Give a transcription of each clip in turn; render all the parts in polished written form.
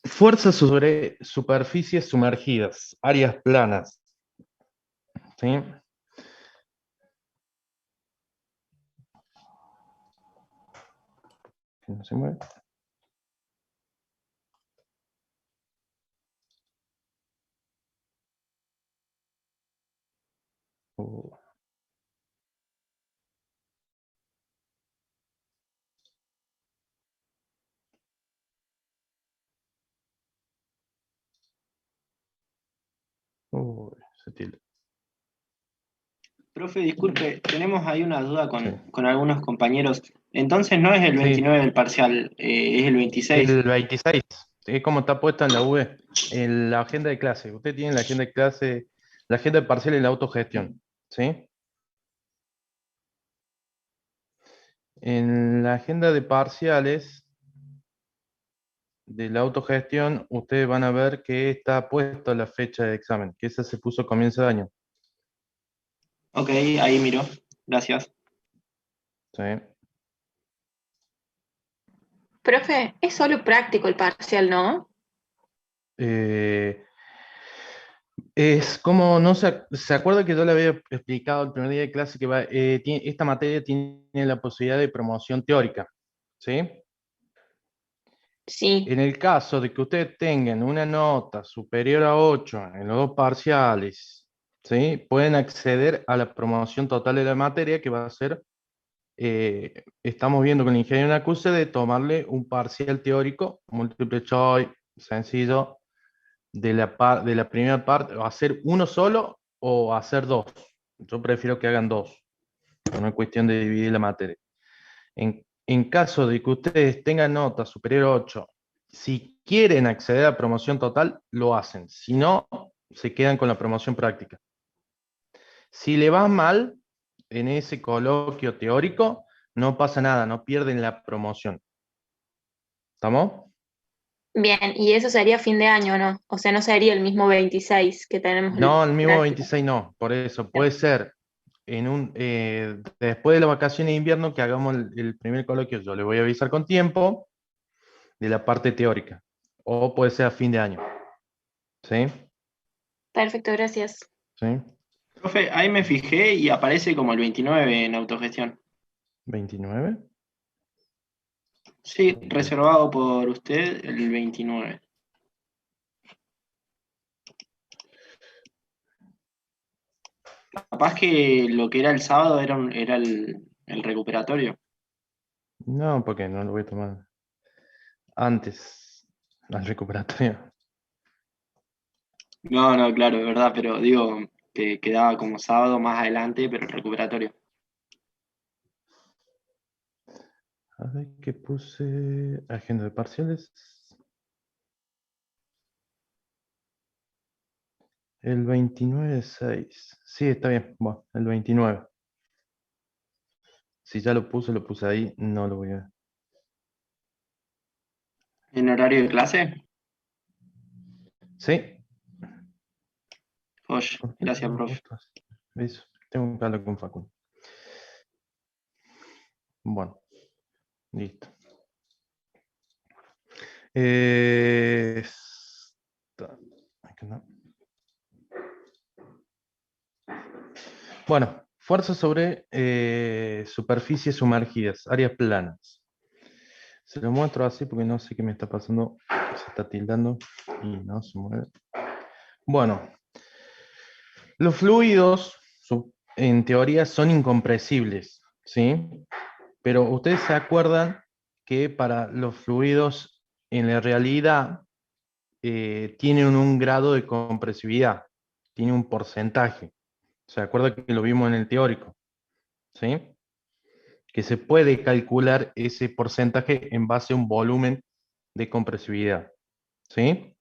Fuerza sobre superficies sumergidas, áreas planas. ¿Sí? No se mueve. Se tilda. Profe, disculpe, tenemos ahí una duda Sí. con algunos compañeros. Entonces no es el 29 del parcial, es el 26. El 26, es como está puesta en la UE, en la agenda de clase. Usted tiene la agenda de clase, la agenda de parcial y la autogestión. ¿Sí? En la agenda de parciales de la autogestión, ustedes van a ver que está puesta la fecha de examen, que esa se puso a comienzo de año. Ok, ahí miro. Gracias. ¿Sí? Profe, es solo práctico el parcial, ¿no? Eh, es como, no se acuerda que yo le había explicado el primer día de clase que esta materia tiene la posibilidad de promoción teórica. ¿Sí? Sí, En el caso de que ustedes tengan una nota superior a 8 en los dos parciales, ¿sí? Pueden acceder a la promoción total de la materia, que va a ser, estamos viendo con el ingeniero Nacuse de tomarle un parcial teórico, múltiple choice, sencillo, de la primera parte, o hacer uno solo o hacer dos. Yo prefiero que hagan dos, no es cuestión de dividir la materia. En caso de que ustedes tengan nota superior a 8, si quieren acceder a promoción total, lo hacen. Si no, se quedan con la promoción práctica. Si le va mal en ese coloquio teórico, no pasa nada, no pierden la promoción. ¿Estamos? bien, y eso sería fin de año, ¿no? O sea, no sería el mismo 26 que tenemos el No, el mismo práctico. 26 no, por eso puede ser después de las vacaciones de invierno que hagamos el primer coloquio, yo le voy a avisar con tiempo de la parte teórica, o puede ser a fin de año. ¿Sí? Perfecto, gracias. ¿Sí? Profe, ahí me fijé y aparece como el 29 en autogestión. 29. Sí, reservado por usted el 29. Capaz que lo que era el sábado era el recuperatorio. No, porque no lo voy a tomar antes al recuperatorio. No, no, claro, es verdad, pero digo que quedaba como sábado más adelante, pero el recuperatorio. A ver qué puse. Agenda de parciales. El 29/6. Sí, está bien. Bueno, el 29. Si ya lo puse ahí, no lo voy a. ¿En horario de clase? Sí. Oye, ¿Por qué gracias, tengo profe. puesto así? ¿Ves? Tengo que hablar con Facundo. Bueno, listo. Aquí no. Bueno, fuerza sobre superficies sumergidas, áreas planas. Se lo muestro así porque no sé qué me está pasando. Se está tildando y no se mueve. Bueno, los fluidos en teoría son incompresibles, ¿sí? Pero ustedes se acuerdan que para los fluidos en la realidad tienen un grado de compresividad, tiene un porcentaje. ¿Se acuerda que lo vimos en el teórico? ¿Sí? Que se puede calcular ese porcentaje en base a un volumen de compresividad. ¿Sí?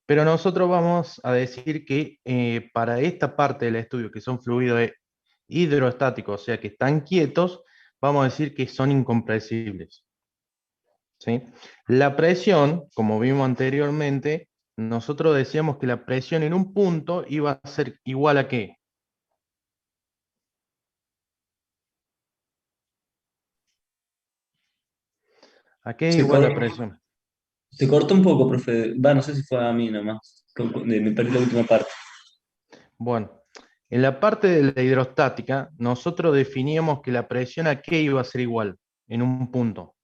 Pero nosotros vamos a decir que para esta parte del estudio, que son fluidos hidrostáticos, o sea, que están quietos, vamos a decir que son incompresibles. ¿Sí? La presión, como vimos anteriormente, nosotros decíamos que la presión en un punto iba a ser igual a ¿qué? ¿A qué es Se, igual la cor- presión? se cortó un poco, profe. Va, no sé si fue a mí nomás. Me perdí la última parte. Bueno, en la parte de la hidrostática, nosotros definíamos que la presión a qué iba a ser igual en un punto.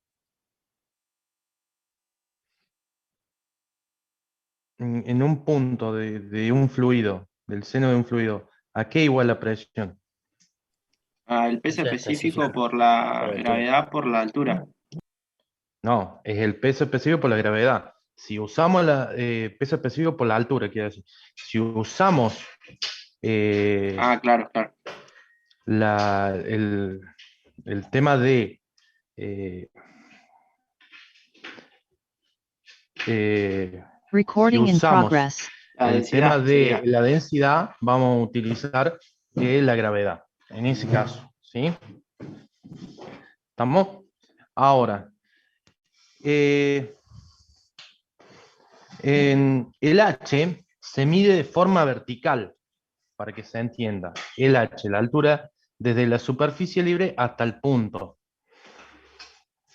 En un punto de un fluido, del seno de un fluido, ¿a qué igual la presión? El peso Presión específico específica por por la altura. gravedad por la altura. No, es el peso específico por la gravedad. Si usamos el peso específico por la altura, quiero decir. Si usamos eh, Claro, claro. la- el, el tema de eh, si Recording in usamos progress. La el tema densidad de sería. la densidad, vamos a utilizar la gravedad, en ese caso, ¿sí? ¿Estamos? Ahora, eh, en el H se mide de forma vertical, para que se entienda. El H, la altura desde la superficie libre hasta el punto.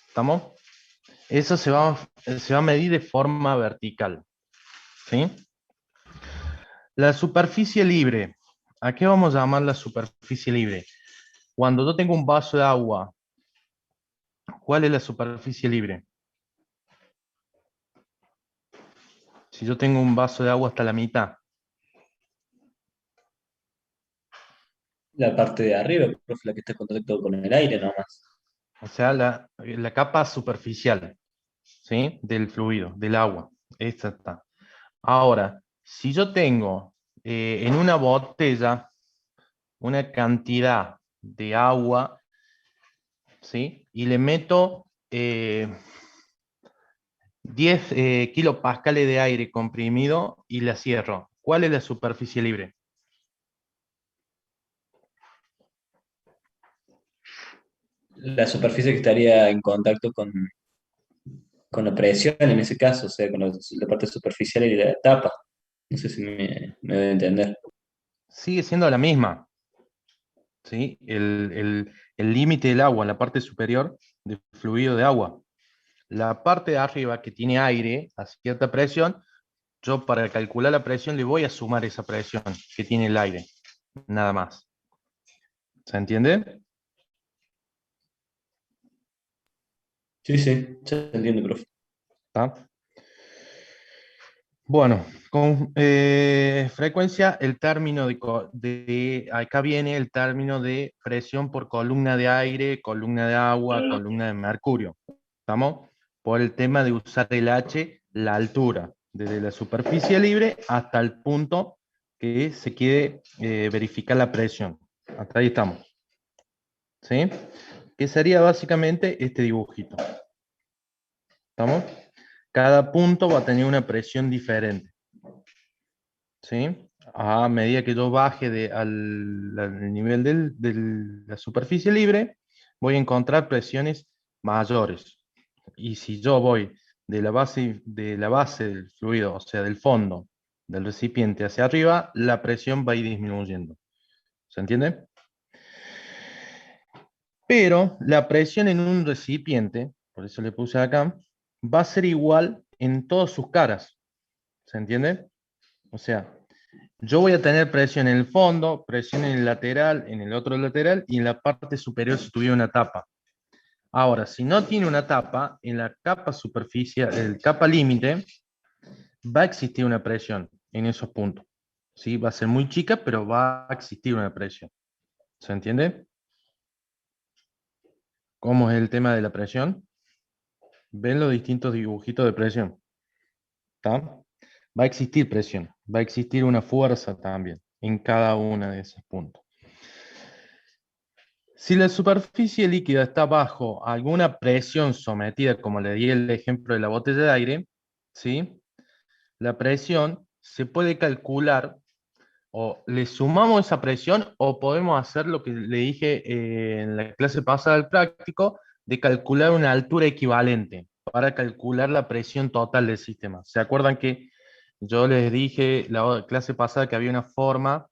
¿Estamos? Eso se va a medir de forma vertical. ¿Sí? La superficie libre. ¿A qué vamos a llamar la superficie libre? Cuando yo tengo un vaso de agua, ¿cuál es la superficie libre? Si yo tengo un vaso de agua hasta la mitad. La parte de arriba, profe, la que está en contacto con el aire nomás. O sea, la capa superficial, ¿sí? Del fluido, del agua. Esta está. Ahora, si yo tengo en una botella una cantidad de agua, ¿sí? Y le meto 10 kilopascales de aire comprimido y la cierro. ¿Cuál es la superficie libre? La superficie que estaría en contacto con la presión en ese caso, o sea, con la parte superficial y la tapa. No sé si me debe entender. Sigue siendo la misma, ¿sí? El límite del agua en la parte superior del fluido de agua. La parte de arriba que tiene aire a cierta presión, yo para calcular la presión le voy a sumar esa presión que tiene el aire, nada más. ¿Se entiende? Sí, sí, se entiende, profe. ¿Está? Bueno, con frecuencia el término acá viene el término de presión por columna de aire, columna de agua, columna de mercurio. ¿Estamos? Por el tema de usar el H, la altura, desde la superficie libre hasta el punto que se quiere verificar la presión. Hasta ahí estamos. ¿Sí? Que sería básicamente este dibujito. ¿Estamos? Cada punto va a tener una presión diferente. ¿Sí? A medida que yo baje al nivel de la superficie libre, voy a encontrar presiones mayores. Y si yo voy de la base del fluido, o sea, del fondo del recipiente hacia arriba, la presión va a ir disminuyendo. ¿Se entiende? Pero la presión en un recipiente, por eso le puse acá, va a ser igual en todas sus caras. ¿Se entiende? O sea, yo voy a tener presión en el fondo, presión en el lateral, en el otro lateral y en la parte superior si tuviera una tapa. Ahora, si no tiene una tapa, en la capa superficial, el capa límite, va a existir una presión en esos puntos. ¿Sí? Va a ser muy chica, pero va a existir una presión. ¿Se entiende? ¿Cómo es el tema de la presión? ¿Ven los distintos dibujitos de presión? ¿Está? Va a existir presión, va a existir una fuerza también en cada uno de esos puntos. Si la superficie líquida está bajo alguna presión sometida, como le di el ejemplo de la botella de aire, ¿sí? La presión se puede calcular o le sumamos esa presión o podemos hacer lo que le dije en la clase pasada del práctico, de calcular una altura equivalente para calcular la presión total del sistema. ¿Se acuerdan que yo les dije la clase pasada que había una forma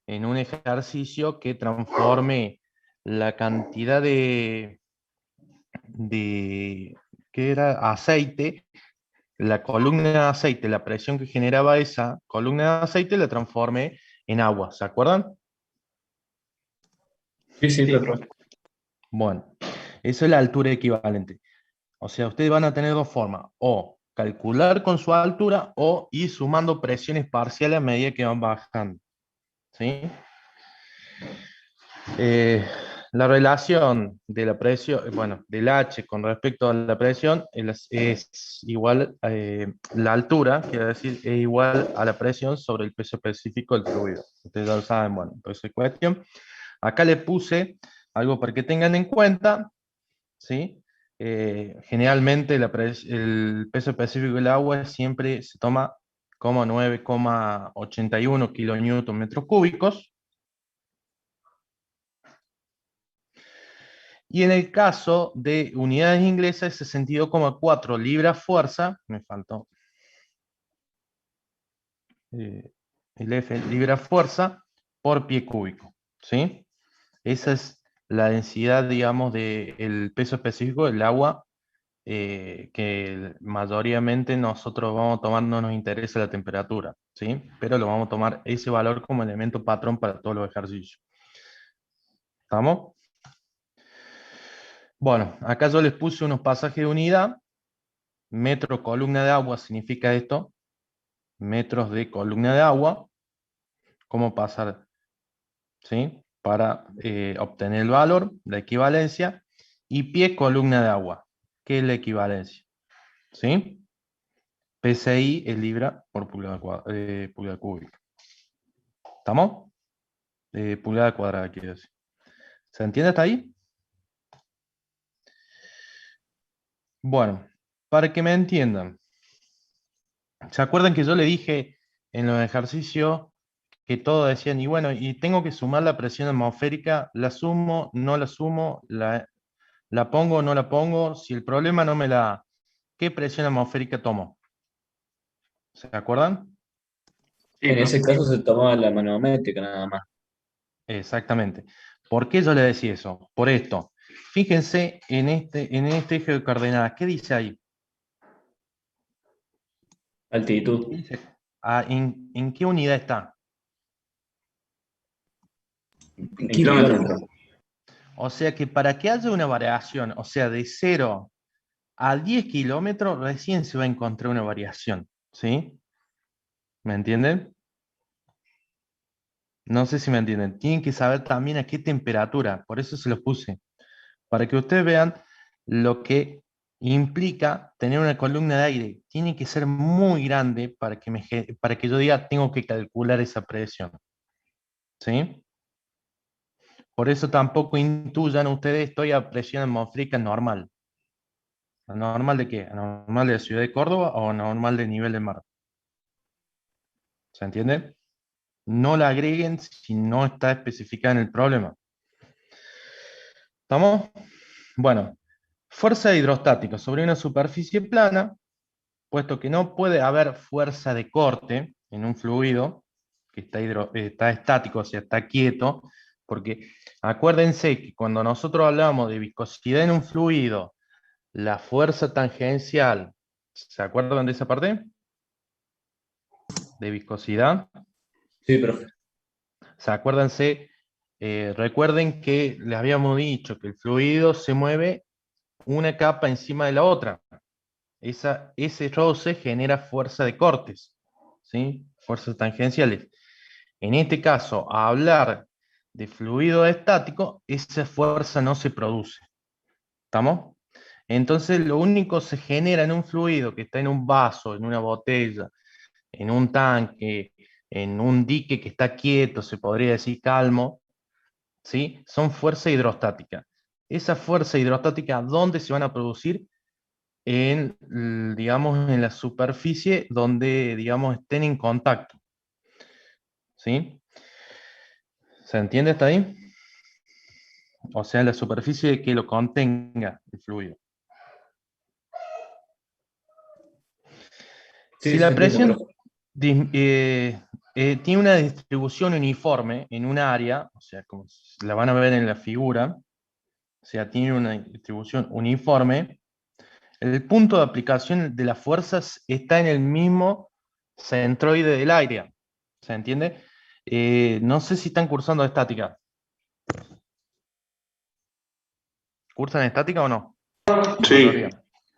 en un ejercicio que transforme la cantidad de que era aceite, la columna de aceite, la presión que generaba esa columna de aceite la transformé en agua, ¿se acuerdan? Sí, sí, Sí, profe. profe. Bueno, eso es la altura equivalente. O sea, ustedes van a tener dos formas, o calcular con su altura o ir sumando presiones parciales a medida que van bajando. ¿Sí? Eh, la relación de la presión, bueno, del H con respecto a la presión es igual, la altura, quiere decir, es igual a la presión sobre el peso específico del fluido. Ustedes ya lo saben, bueno, pues es cuestión. Acá le puse algo para que tengan en cuenta, ¿sí? Generalmente el peso específico del agua siempre se toma como 9,81 kilonewton metros cúbicos. Y en el caso de unidades inglesas, 62,4 libras fuerza, me faltó el F, libras fuerza por pie cúbico, ¿sí? Esa es la densidad, digamos, del peso específico del agua, que mayoritariamente nosotros vamos a tomar, no nos interesa la temperatura, ¿sí? Pero lo vamos a tomar ese valor como elemento patrón para todos los ejercicios. ¿Estamos? Bueno, acá yo les puse unos pasajes de unidad. Metro columna de agua significa esto, metros de columna de agua, cómo pasar, ¿sí? Para obtener el valor, la equivalencia, y pie columna de agua, que es la equivalencia, ¿sí? PSI es libra por pulgada cúbica. ¿Estamos? Pulgada cuadrada, quiero decir. ¿Se entiende hasta ahí? Bueno, para que me entiendan, ¿se acuerdan que yo le dije en los ejercicios que todos decían, y bueno, y tengo que sumar la presión atmosférica, la sumo, no la sumo, la pongo o no la pongo, si el problema no me la da, ¿qué presión atmosférica tomo? ¿Se acuerdan? Sí, En profe. ese caso se tomaba la manométrica nada más. Exactamente. ¿Por qué yo le decía eso? Por esto. Fíjense en este eje de coordenadas, ¿qué dice ahí? ¿Qué Altitud. dice? Ah, ¿en qué unidad está? En En kilómetros. kilómetros. O sea que para que haya una variación, o sea, de 0 a 10 kilómetros, recién se va a encontrar una variación, ¿sí? ¿Me entienden? No sé si me entienden. Tienen que saber también a qué temperatura, por eso se los puse, para que ustedes vean lo que implica tener una columna de aire. Tiene que ser muy grande para que yo diga, tengo que calcular esa presión, ¿sí? Por eso tampoco intuyan ustedes, estoy a presión atmosférica normal. ¿Normal de qué? ¿Normal de la ciudad de Córdoba o normal de nivel de mar? ¿Se entiende? No la agreguen si no está especificada en el problema. ¿Estamos? Bueno, fuerza hidrostática sobre una superficie plana, puesto que no puede haber fuerza de corte en un fluido que está estático, o sea, está quieto, porque acuérdense que cuando nosotros hablamos de viscosidad en un fluido, la fuerza tangencial, ¿se acuerdan de esa parte? De viscosidad. Sí, profe. Acuérdense, recuerden que les habíamos dicho que el fluido se mueve una capa encima de la otra. Ese roce genera fuerza de cortes, ¿sí? Fuerzas tangenciales. En este caso, a hablar de fluido estático, esa fuerza no se produce. ¿Estamos? Entonces, lo único que se genera en un fluido que está en un vaso, en una botella, en un tanque, en un dique que está quieto, se podría decir calmo, ¿sí? Son fuerza hidrostática. Esa fuerza hidrostática, ¿dónde se van a producir? Digamos, en la superficie donde, digamos, estén en contacto. ¿Sí? ¿Se entiende hasta ahí? O sea, en la superficie que lo contenga el fluido. Sí, Si se la entiende, presión profe. tiene una distribución uniforme en un área, o sea, como la van a ver en la figura, o sea, tiene una distribución uniforme, El punto de aplicación de las fuerzas está en el mismo centroide del área. ¿Se entiende? No sé si están cursando estática. ¿Cursan estática o no? La Sí. mayoría.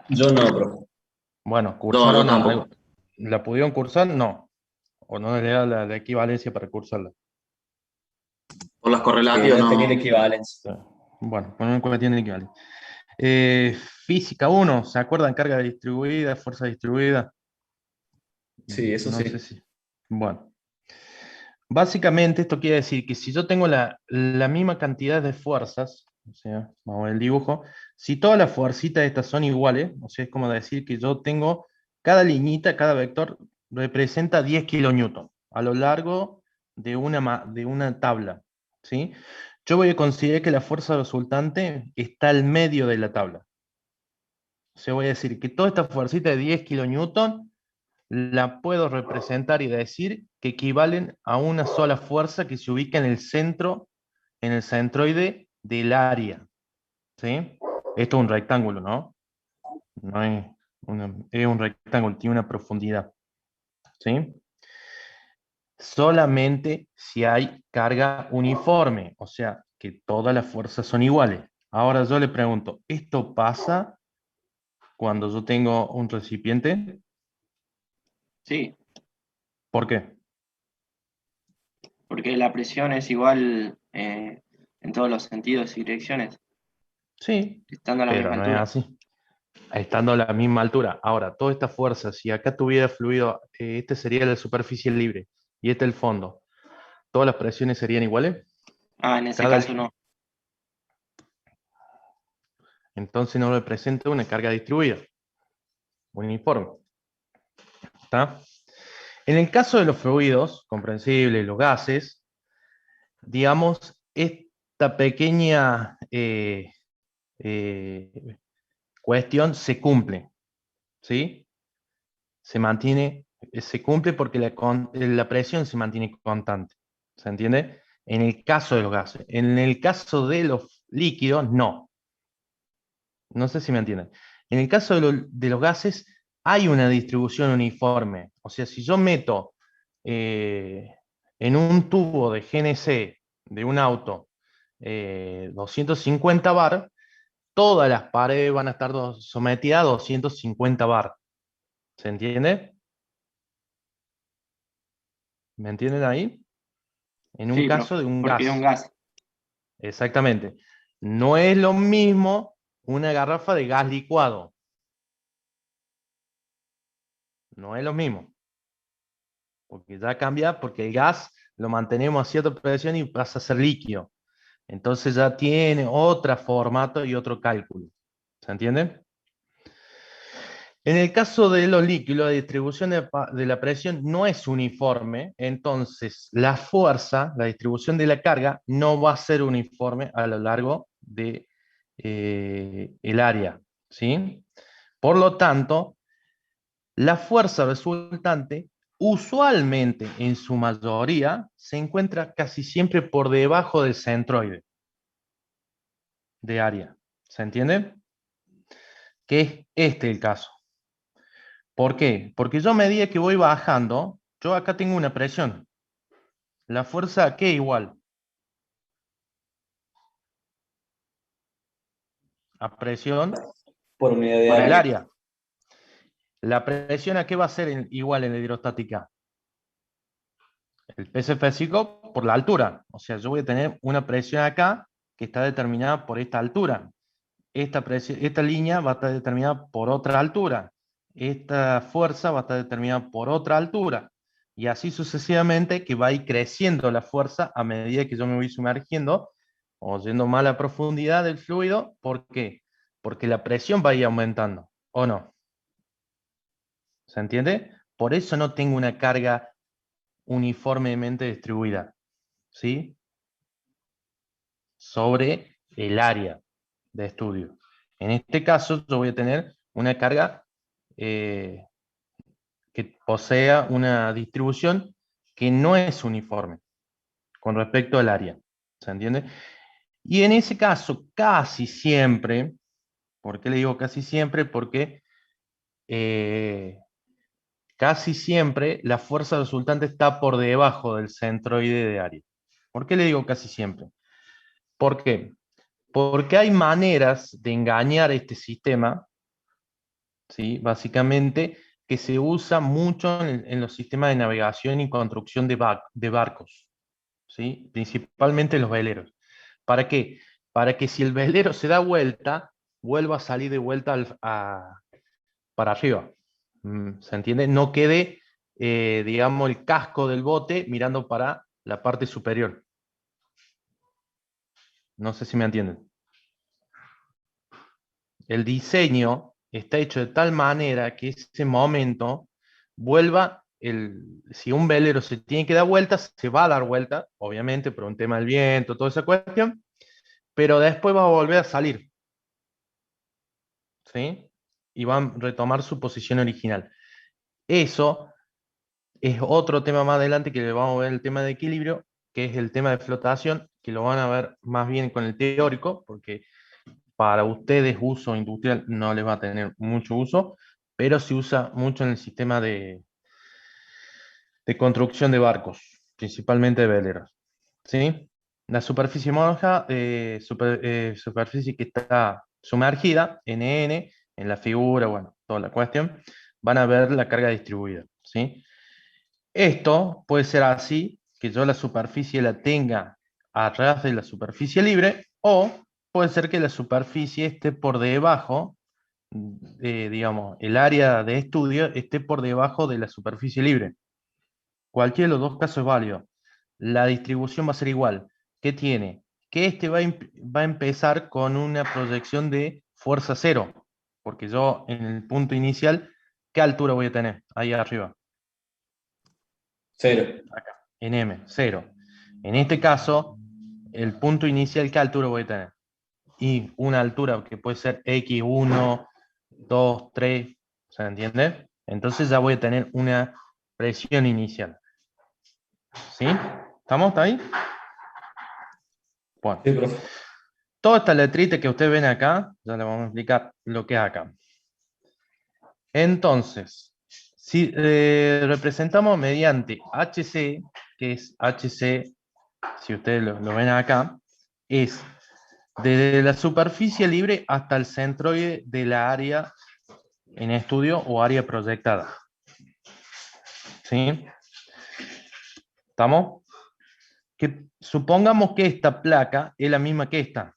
Yo no, profe. Bueno, No, ¿cursaron yo tampoco. ¿La pudieron cursar? No. ¿O no le da la equivalencia para cursarla? Por las Sí, correlativas no tenía la no. equivalencia. Bueno, poner en cuenta tiene equivalencia. Física 1, ¿se acuerdan? Carga distribuida, fuerza distribuida. Sí, eso No sé sí. si. Bueno, básicamente esto quiere decir que si yo tengo la misma cantidad de fuerzas, o sea, vamos a ver el dibujo, si todas las fuercitas estas son iguales, o sea, es como decir que yo tengo cada liñita, cada vector representa 10 kilonewton a lo largo de una tabla, ¿sí? Yo voy a considerar que la fuerza resultante está al medio de la tabla. O sea, voy a decir que toda esta fuercita de 10 kilonewton la puedo representar y decir que equivalen a una sola fuerza que se ubica en el centro, en el centroide del área. ¿Sí? Esto es un rectángulo, ¿no? No es, es un rectángulo, tiene una profundidad. ¿Sí? Solamente si hay carga uniforme, o sea, que todas las fuerzas son iguales. Ahora yo le pregunto, ¿esto pasa cuando yo tengo un recipiente? Sí, ¿Por qué? porque la presión es igual en todos los sentidos y direcciones, Sí, estando a la pero misma no es altura. así. Estando a la misma altura. Ahora, toda esta fuerza, si acá tuviera fluido, este sería la superficie libre y este el fondo, ¿todas las presiones serían iguales? Ah, en ese Cada, caso no. entonces no representa una carga distribuida, uniforme. ¿Está? En el caso de los fluidos, comprensibles, los gases, digamos, esta pequeña eh, cuestión se cumple, ¿sí? Se mantiene, se cumple porque la presión se mantiene constante. ¿Se entiende? En el caso de los gases. En el caso de los líquidos, no. No sé si me entienden. En el caso de los gases, hay una distribución uniforme. O sea, si yo meto en un tubo de GNC de un auto 250 bar, todas las paredes van a estar sometidas a 250 bar. ¿Se entiende? ¿Me entienden ahí? En un Sí, caso profe, de un porque es un gas. gas. Exactamente. No es lo mismo una garrafa de gas licuado. No es lo mismo. Porque ya cambia, porque el gas lo mantenemos a cierta presión y pasa a ser líquido. Entonces ya tiene otro formato y otro cálculo. ¿Se entiende? En el caso de los líquidos, la distribución de la presión no es uniforme, entonces la fuerza, la distribución de la carga, no va a ser uniforme a lo largo de el área, ¿sí? Por lo tanto, la fuerza resultante usualmente en su mayoría se encuentra casi siempre por debajo del centroide de área. ¿Se entiende? Que es este el caso. ¿Por qué? Porque yo a medida que voy bajando, yo acá tengo una presión. La fuerza, ¿qué igual? A presión Por unidad de por el área. área. ¿La presión a qué va a ser igual en la hidrostática? El peso físico por la altura. O sea, yo voy a tener una presión acá que está determinada por esta altura. Esta línea va a estar determinada por otra altura. Esta fuerza va a estar determinada por otra altura. Y así sucesivamente que va a ir creciendo la fuerza a medida que yo me voy sumergiendo o yendo más a la profundidad del fluido. ¿Por qué? Porque la presión va a ir aumentando, ¿o no? ¿Se entiende? Por eso no tengo una carga uniformemente distribuida, ¿sí? Sobre el área de estudio. En este caso, yo voy a tener una carga que posea una distribución que no es uniforme con respecto al área. ¿Se entiende? Y en ese caso, casi siempre, ¿Por qué le digo casi siempre? Porque casi siempre la fuerza resultante está por debajo del centroide de área. ¿Por qué le digo casi siempre? ¿Por qué? Porque hay maneras de engañar este sistema, ¿sí? Básicamente, que se usa mucho en los sistemas de navegación y construcción de barcos, ¿sí? Principalmente los veleros. ¿Para qué? Para que si el velero se da vuelta, vuelva a salir de vuelta para arriba. ¿Se entiende? No quede, digamos, el casco del bote mirando para la parte superior. No sé si me entienden. El diseño está hecho de tal manera que ese momento vuelva, si un velero se tiene que dar vuelta, se va a dar vuelta, obviamente, por un tema del viento, toda esa cuestión, pero después va a volver a salir, ¿sí? Y va a retomar su posición original. Eso es otro tema más adelante que le vamos a ver, el tema de equilibrio, que es el tema de flotación, que lo van a ver más bien con el teórico, porque para ustedes uso industrial no les va a tener mucho uso, pero se usa mucho en el sistema de construcción de barcos, principalmente de veleros. ¿Sí? La superficie moja, superficie que está sumergida, NN, en la figura, bueno, toda la cuestión, van a ver la carga distribuida. ¿Sí? Esto puede ser así, que yo la superficie la tenga a ras de la superficie libre, o puede ser que la superficie esté por debajo, digamos, el área de estudio esté por debajo de la superficie libre. Cualquiera de los dos casos es válido. La distribución va a ser igual. ¿Qué tiene? Que este va a empezar con una proyección de fuerza cero, porque yo en el punto inicial, ¿qué altura voy a tener? Ahí arriba. 0. Acá, en M, 0. En este caso, el punto inicial, ¿qué altura voy a tener? Y una altura que puede ser X1, 2, 3, ¿se entiende? Entonces ya voy a tener una presión inicial. ¿Sí? ¿Estamos? ¿Está ahí? Bueno, Sí, profe. toda esta letrita que ustedes ven acá, ya le vamos a explicar lo que es acá. Entonces, si representamos mediante HC, que es HC, si ustedes lo ven acá, es desde la superficie libre hasta el centroide de la área en estudio o área proyectada. ¿Sí? ¿Estamos? Que supongamos que esta placa es la misma que esta.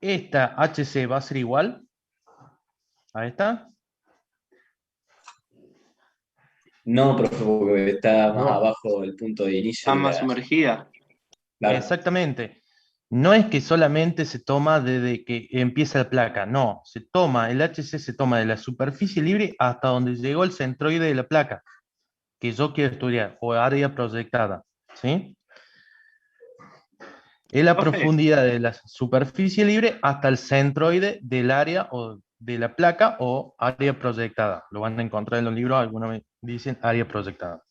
Esta HC va a ser igual a esta. No, profe, porque está más No. abajo el punto de inicio Está de más la... sumergida. Claro. Exactamente. No es que solamente se toma desde que empieza la placa, no, se toma, el HC se toma de la superficie libre hasta donde llegó el centroide de la placa, que yo quiero estudiar, o área proyectada, ¿sí? Es la Profe, profundidad de la superficie libre hasta el centroide del área o de la placa o área proyectada. Lo van a encontrar en los libros, alguna vez dicen área proyectada.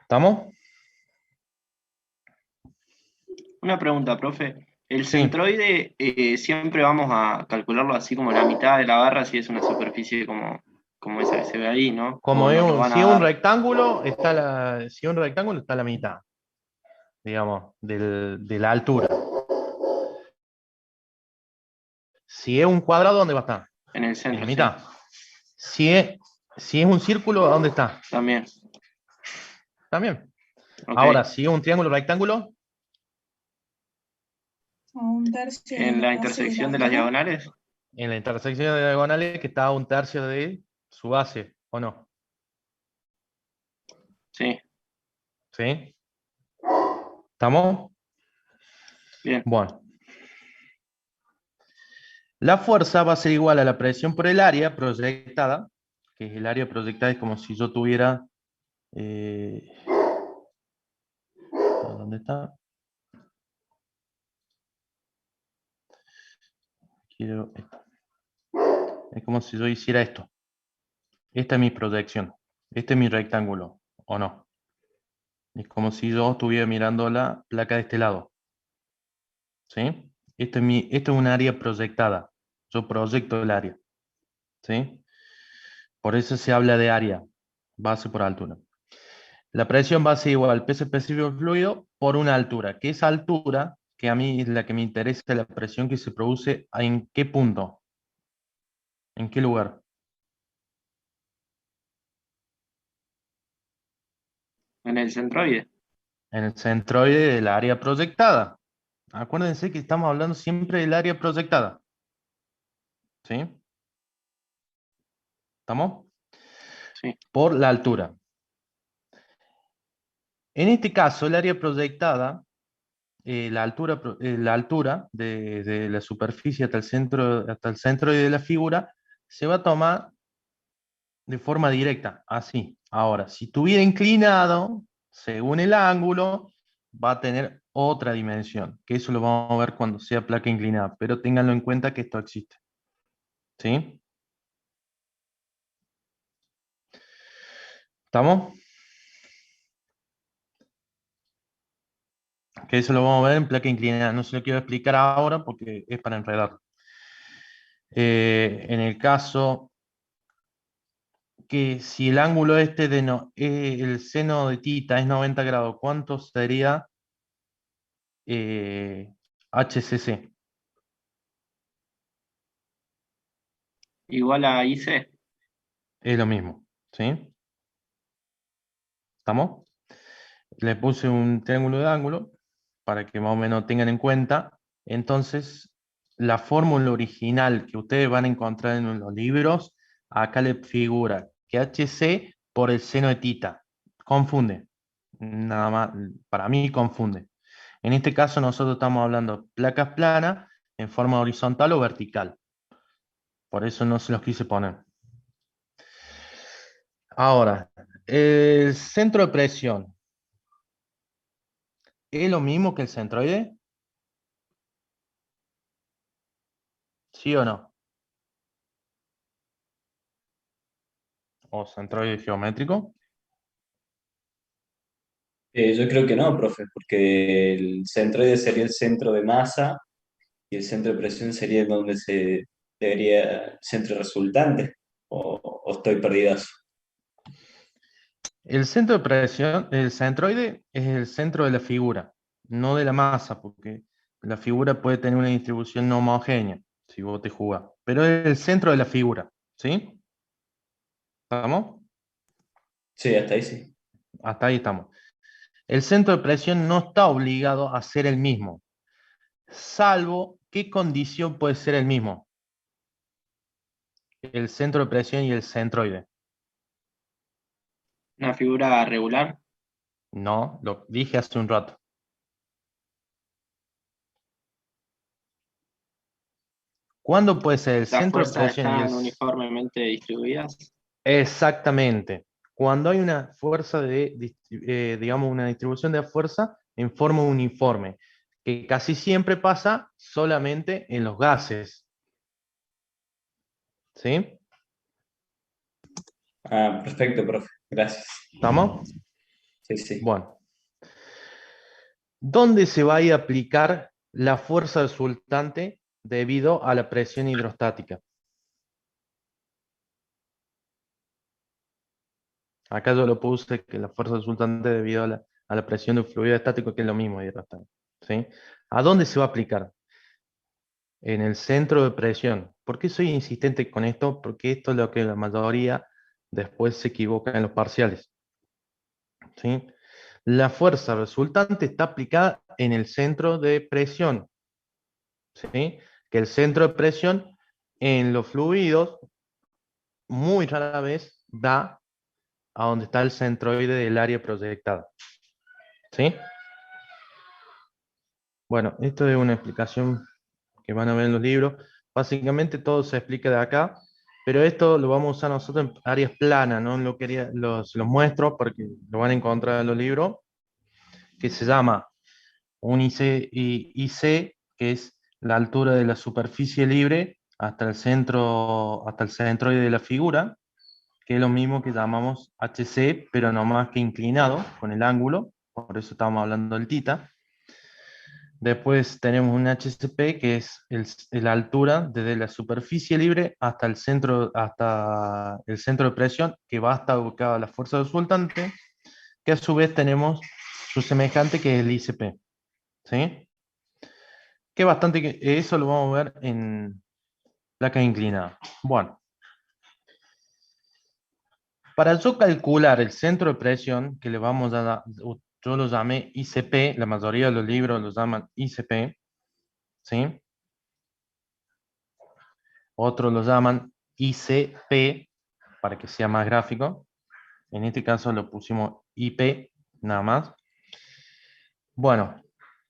¿Estamos? una pregunta, profe. El Sí. centroide siempre vamos a calcularlo así como la mitad de la barra si es una superficie como esa que se ve ahí, ¿no? Como O nos lo van si a es un dar rectángulo, si es un rectángulo está a la mitad, digamos, de la altura. Si es un cuadrado, ¿dónde va a estar? en el En la centro, sí. mitad. Si es un círculo, ¿dónde está? También. También. Ok. Ahora, si es un triángulo rectángulo, A un tercio de En la la base de la intersección de las barra. diagonales. en la intersección de diagonales que está a un tercio de su base, ¿o no? Sí, ¿Sí? ¿Estamos? bien. Bueno. La fuerza va a ser igual a la presión por el área proyectada, que es el área proyectada, es como si yo tuviera... ¿dónde está? Quiero esto. Es como si yo hiciera esto. Esta es mi proyección. Este es mi rectángulo, ¿o no? Es como si yo estuviera mirando la placa de este lado. ¿Sí? Esto es un área proyectada. Yo proyecto el área. ¿Sí? Por eso se habla de área, base por altura. La presión va a ser igual al peso específico del fluido por una altura. Que esa altura, que a mí es la que me interesa, la presión que se produce, ¿en qué punto? ¿En qué lugar? En el centroide. En el centroide del área proyectada. Acuérdense que estamos hablando siempre del área proyectada. ¿Sí? ¿Estamos? Sí. Por la altura. En este caso, el área proyectada, la altura de la superficie hasta el centro de la figura, se va a tomar de forma directa, así. Ahora, si estuviera inclinado, según el ángulo, va a tener otra dimensión, que eso lo vamos a ver cuando sea placa inclinada, pero ténganlo en cuenta que esto existe. ¿Sí? ¿Estamos? Que eso lo vamos a ver en placa inclinada. No se lo quiero explicar ahora porque es para enredar. En el caso que si el ángulo este de el seno de tita es 90 grados, ¿cuánto sería HCC? Igual a IC. Es lo mismo, ¿sí? ¿Estamos? Le puse un triángulo de ángulo para que más o menos tengan en cuenta. Entonces, la fórmula original que ustedes van a encontrar en los libros, acá le figura que HC por el seno de tita. Confunde. Nada más, para mí confunde. En este caso nosotros estamos hablando de placas planas en forma horizontal o vertical. Por eso no se los quise poner. Ahora, el centro de presión. ¿Es lo mismo que el centroide? ¿Sí o no? ¿O centroide geométrico? Yo creo que no, profe, porque el centroide sería el centro de masa y el centro de presión sería donde se debería el centro resultante. O estoy perdidazo. El centro de presión, el centroide es el centro de la figura, no de la masa, porque la figura puede tener una distribución no homogénea, si vos te jugás, pero es el centro de la figura, ¿sí? ¿Estamos? Sí, hasta ahí sí. Hasta ahí estamos. El centro de presión no está obligado a ser el mismo, salvo qué condición puede ser el mismo. El centro de presión y el centroide. Una figura regular. No, lo dije hace un rato. ¿Cuándo puede ser el Las centro de fuerzas presión y el... están uniformemente distribuidas. Exactamente. Cuando hay una fuerza digamos, una distribución de fuerza en forma uniforme, que casi siempre pasa solamente en los gases. ¿Sí? Ah, perfecto, profe. Gracias. ¿Estamos? Sí, sí. Bueno. ¿Dónde se va a ir a aplicar la fuerza resultante debido a la presión hidrostática? Acá yo lo puse que la fuerza resultante debido a la presión de un fluido estático, que es lo mismo hidrostático. ¿Sí? ¿A dónde se va a aplicar? En el centro de presión. ¿Por qué soy insistente con esto? Porque esto es lo que la mayoría después se equivoca en los parciales. ¿Sí? La fuerza resultante está aplicada en el centro de presión. ¿Sí? Que el centro de presión en los fluidos muy rara vez da a donde está el centroide del área proyectada. ¿Sí? Bueno, esto es una explicación que van a ver en los libros. Básicamente todo se explica de acá, pero esto lo vamos a usar nosotros en áreas planas, ¿no? Los muestro porque lo van a encontrar en los libros, que se llama un IC, que es la altura de la superficie libre hasta el centroide de la figura, que es lo mismo que llamamos HC, pero no más que inclinado con el ángulo, por eso estamos hablando del tita. Después tenemos un HCP, que es la altura desde la superficie libre hasta el centro de presión, que va a estar ubicada la fuerza resultante, que a su vez tenemos su semejante, que es el ICP. ¿Sí? Que bastante, eso lo vamos a ver en placa inclinada. Bueno, para yo calcular el centro de presión, que le vamos a dar, yo lo llamé ICP, la mayoría de los libros lo llaman ICP, ¿sí? Otros lo llaman ICP, para que sea más gráfico. En este caso lo pusimos IP, nada más. Bueno,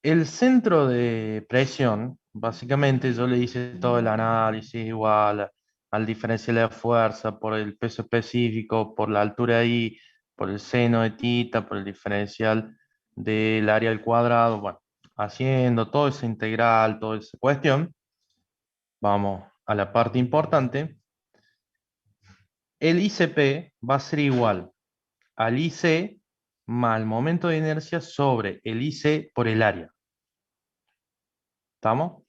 el centro de presión, básicamente yo le hice todo el análisis igual al diferencial de fuerza por el peso específico, por la altura I, por el seno de tita, por el diferencial del área al cuadrado, bueno, haciendo todo ese integral, toda esa cuestión. Vamos a la parte importante. El ICP va a ser igual al IC más el momento de inercia sobre el IC por el área. ¿Estamos?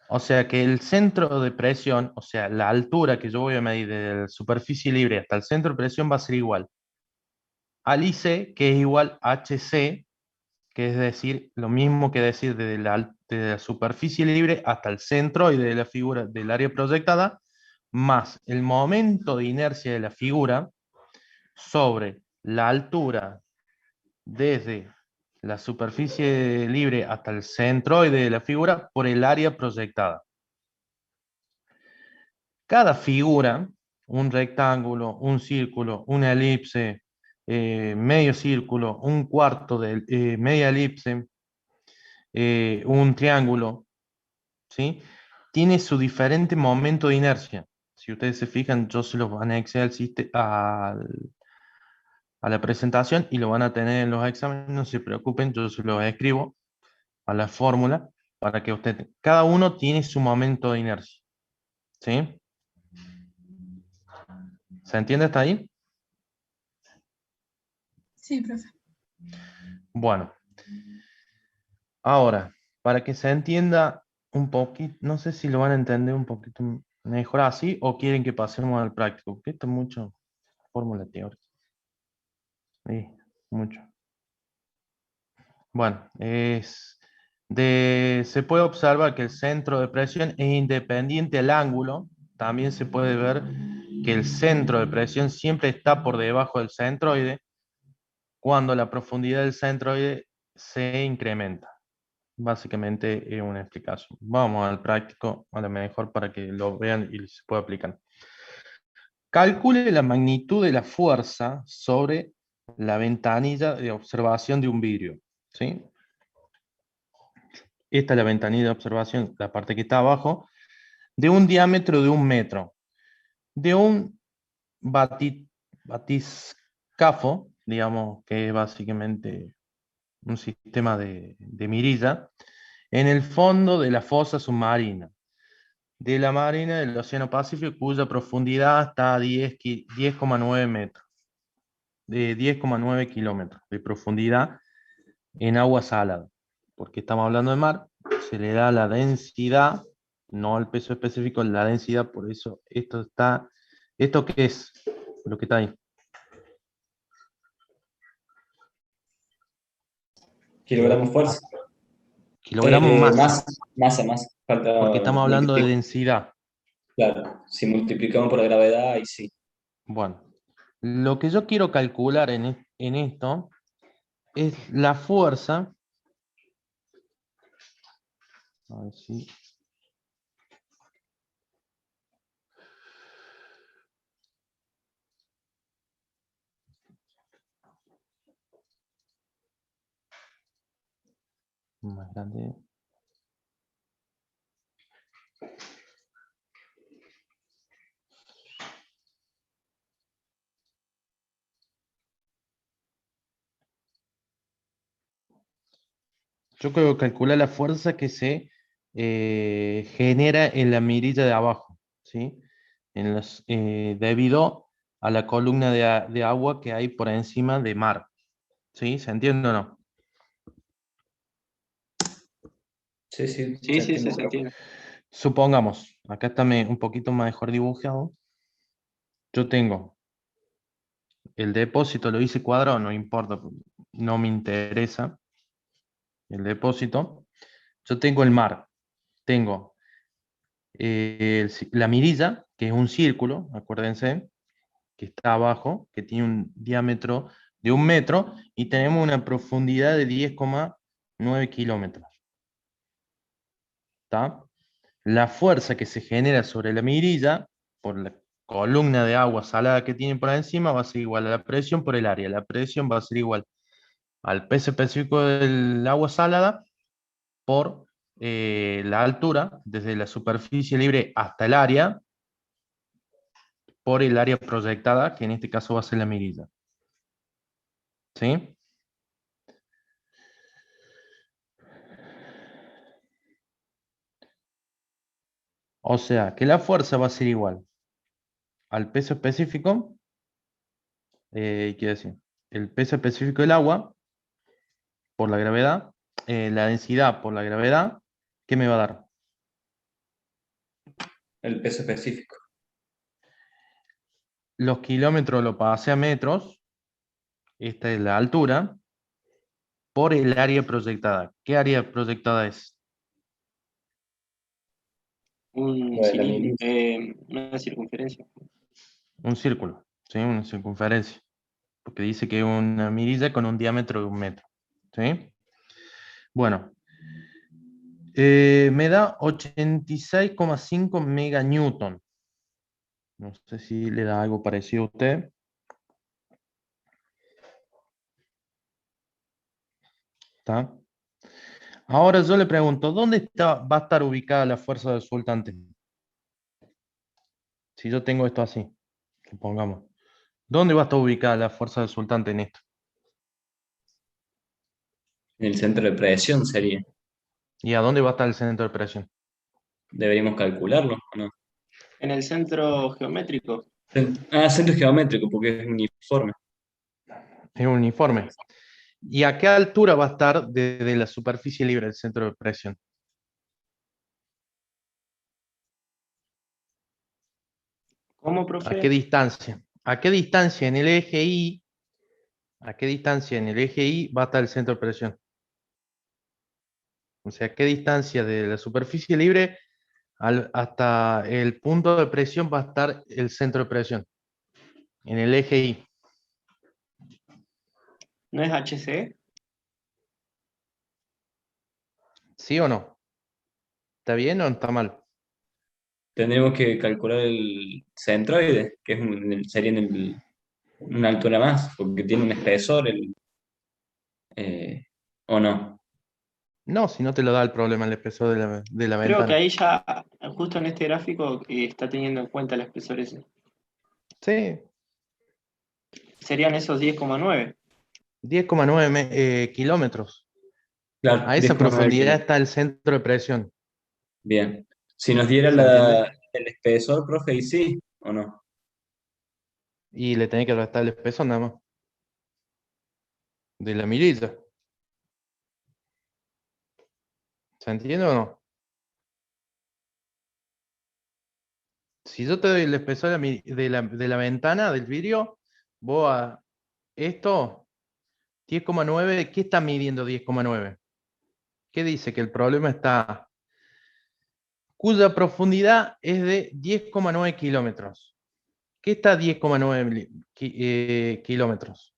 O sea que el centro de presión, o sea, la altura que yo voy a medir desde la superficie libre hasta el centro de presión va a ser igual al IC, que es igual a HC, que es decir, lo mismo que decir desde la superficie libre hasta el centro y de la figura del área proyectada, más el momento de inercia de la figura sobre la altura desde la superficie libre hasta el centroide de la figura por el área proyectada. Cada figura, un rectángulo, un círculo, una elipse, medio círculo, un cuarto de media elipse, un triángulo, ¿sí? Tiene su diferente momento de inercia. Si ustedes se fijan, yo se los anexé a la presentación y lo van a tener en los exámenes, no se preocupen, yo se los escribo a la fórmula para que cada uno tiene su momento de inercia. ¿Sí? ¿Se entiende hasta ahí? Sí, profe. Bueno, ahora, para que se entienda un poquito, no sé si lo van a entender un poquito mejor así o quieren que pasemos al práctico, porque esto es mucho fórmula teórica. Sí, mucho. Bueno, se puede observar que el centro de presión es independiente al ángulo. También se puede ver que el centro de presión siempre está por debajo del centroide cuando la profundidad del centroide se incrementa. Básicamente es una explicación. Vamos al práctico, a lo mejor para que lo vean y se pueda aplicar. Calcule la magnitud de la fuerza sobre la ventanilla de observación de un vidrio. ¿Sí? Esta es la ventanilla de observación, la parte que está abajo, de un diámetro de 1 metro, de un batiscafo, digamos que es básicamente un sistema de mirilla, en el fondo de la fosa submarina, de la marina del Océano Pacífico, cuya profundidad está a 10,9 metros, de 10,9 kilómetros de profundidad en agua salada, porque estamos hablando de mar, se le da la densidad, no el peso específico, la densidad, por eso ¿esto qué es? Lo que está ahí. Kilogramos fuerza. Kilogramos masa, Masa. Falta porque estamos hablando de densidad. Claro, si multiplicamos por la gravedad, ahí sí. Bueno, lo que yo quiero calcular en esto es la fuerza. A ver si... más grande. Yo creo que calcular la fuerza que se genera en la mirilla de abajo, ¿sí? Debido a la columna de agua que hay por encima de mar. ¿Sí? ¿Se entiende o no? Sí, sí, Sí, se sí, entiende, se profe. entiende. Supongamos, acá está un poquito más mejor dibujado. Yo tengo el depósito, lo hice cuadrado, no importa, no me interesa el depósito. Yo tengo el mar, tengo la mirilla, que es un círculo, acuérdense, que está abajo, que tiene un diámetro de 1 metro, y tenemos una profundidad de 10,9 kilómetros. ¿Está? La fuerza que se genera sobre la mirilla, por la columna de agua salada que tiene por encima, va a ser igual a la presión por el área. La presión va a ser igual al peso específico del agua salada por la altura, desde la superficie libre hasta el área, por el área proyectada, que en este caso va a ser la mirilla. ¿Sí? O sea, que la fuerza va a ser igual al peso específico, quiero decir, el peso específico del agua por la gravedad, la densidad por la gravedad, ¿qué me va a dar? El peso específico. Los kilómetros lo pasé a metros, esta es la altura, por el área proyectada. ¿Qué área proyectada es? Un Lo de la cilindro, mirilla. una circunferencia. Un círculo, ¿sí? Una circunferencia, porque dice que es una mirilla con un diámetro de 1 metro. ¿Sí? Bueno, me da 86,5 meganewton. No sé si le da algo parecido a usted. ¿Está? Ahora yo le pregunto, ¿dónde va a estar ubicada la fuerza resultante? Si yo tengo esto así, supongamos. ¿Dónde va a estar ubicada la fuerza resultante en esto? En el centro de presión sería. ¿Y a dónde va a estar el centro de presión? Deberíamos calcularlo, ¿o no? En el centro geométrico, Centro geométrico, porque es uniforme. Es un uniforme. ¿Y a qué altura va a estar desde la superficie libre el centro de presión? ¿cómo, ¿A qué profe? distancia? ¿A qué distancia en el eje Y? ¿A qué distancia en el eje Y va a estar el centro de presión? O sea, ¿a qué distancia de la superficie libre hasta el punto de presión va a estar el centro de presión? En el eje Y. ¿No es HC? ¿Sí o no? ¿Está bien o está mal? Tendremos que calcular el centroide, que es sería una altura más, porque tiene un espesor, ¿o no? No, si no te lo da el problema el espesor de la Creo que ventana. ahí ya, justo en este gráfico, está teniendo en cuenta el espesor ese. Sí, Serían esos 10,9. 10,9 kilómetros. Claro, A esa 10,9 profundidad kilómetros. está el centro de presión. Bien. Si nos diera ¿Se entiende? el espesor, profe, ¿y sí o no? Y le tenés que restar el espesor nada más. De la mirilla. ¿Se entiende o no? Si yo te doy el espesor de la ventana, del vidrio, vos a esto, 10,9, ¿qué está midiendo 10,9? ¿Qué dice? Que el problema está, cuya profundidad es de 10,9 kilómetros. ¿Qué está a 10,9 kilómetros?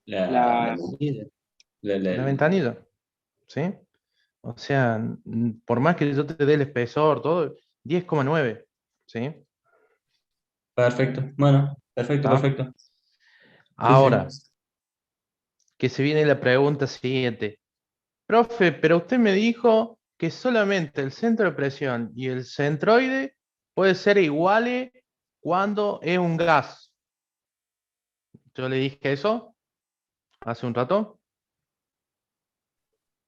La Las, mirilla. La- La la- ventanilla, ¿sí? O sea, por más que yo te dé el espesor, todo, 10,9, ¿sí? Perfecto. Bueno, perfecto, ¿Está? perfecto. Sí, sí. Ahora, que se viene la pregunta siguiente. Profe, pero usted me dijo que solamente el centro de presión y el centroide puede ser iguales cuando es un gas. Yo le dije eso hace un rato.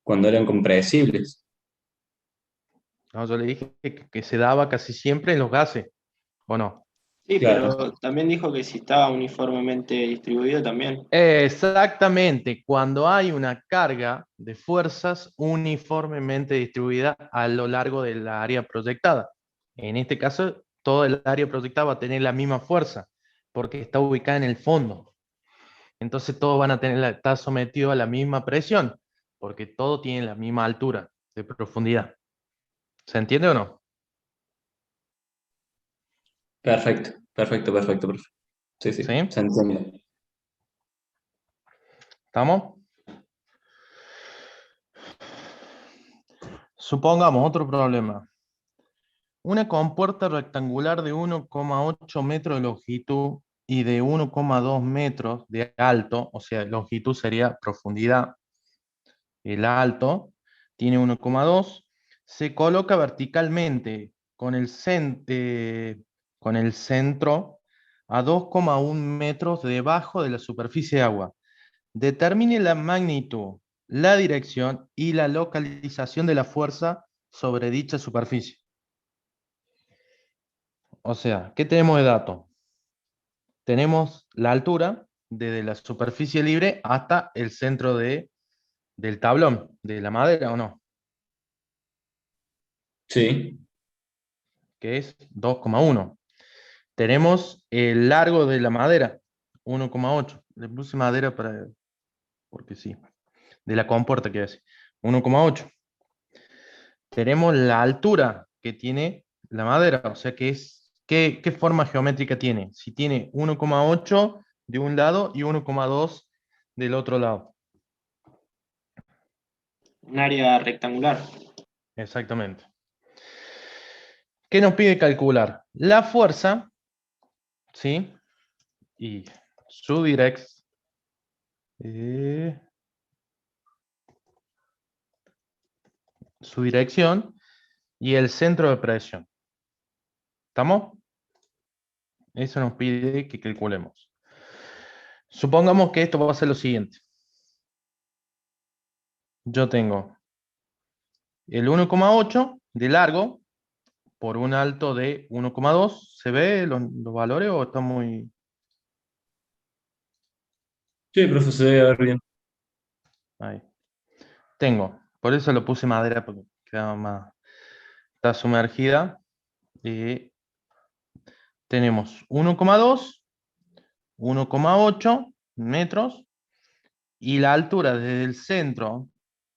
Cuando eran compresibles. No, yo le dije que se daba casi siempre en los gases, ¿o no? Sí, Claro. pero también dijo que si estaba uniformemente distribuido también. Exactamente, cuando hay una carga de fuerzas uniformemente distribuida a lo largo del área proyectada. En este caso, todo el área proyectada va a tener la misma fuerza, porque está ubicada en el fondo. Entonces todos van a estar sometidos a la misma presión, porque todo tiene la misma altura de profundidad. ¿Se entiende o no? Perfecto, perfecto, perfecto, perfecto. Sí, sí, ¿Sí? se entiende. ¿Estamos? Supongamos otro problema. Una compuerta rectangular de 1,8 metros de longitud y de 1,2 metros de alto, o sea, longitud sería profundidad, el alto tiene 1,2, se coloca verticalmente con el centro a 2,1 metros debajo de la superficie de agua. Determine la magnitud, la dirección y la localización de la fuerza sobre dicha superficie. O sea, ¿qué tenemos de datos? Tenemos la altura desde la superficie libre hasta el centro del tablón, de la madera o no, Sí, que es 2,1. Tenemos el largo de la madera, 1,8. Le puse madera porque sí, de la compuerta que hace, 1,8. Tenemos la altura que tiene la madera, o sea, ¿qué forma geométrica tiene? Si tiene 1,8 de un lado y 1,2 del otro lado. Un área rectangular. Exactamente. ¿Qué nos pide calcular? La fuerza, ¿sí? Y su eh, su dirección y el centro de presión. ¿Estamos? Eso nos pide que calculemos. Supongamos que esto va a ser lo siguiente. Yo tengo el 1,8 de largo por un alto de 1,2. ¿Se ve los valores o está muy...? sí, profe, se debe ver bien. Ahí. Tengo. Por eso lo puse madera porque queda más... Está sumergida. Y tenemos 1,2, 1,8 metros y la altura desde el centro,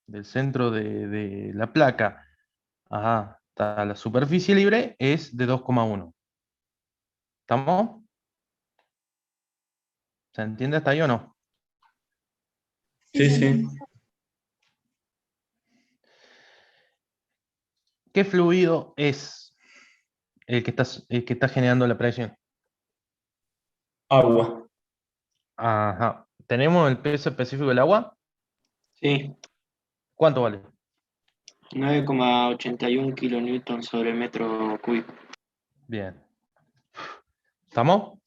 del centro de la placa hasta la superficie libre es de 2,1. ¿Estamos? ¿Se entiende hasta ahí o no? Sí, Sí, se sí. entiende. ¿Qué fluido es el que está generando la presión? Agua. Ajá. ¿Tenemos el peso específico del agua? Sí, ¿Cuánto vale? 9,81 kilonewton sobre metro cúbico. Bien. ¿Estamos?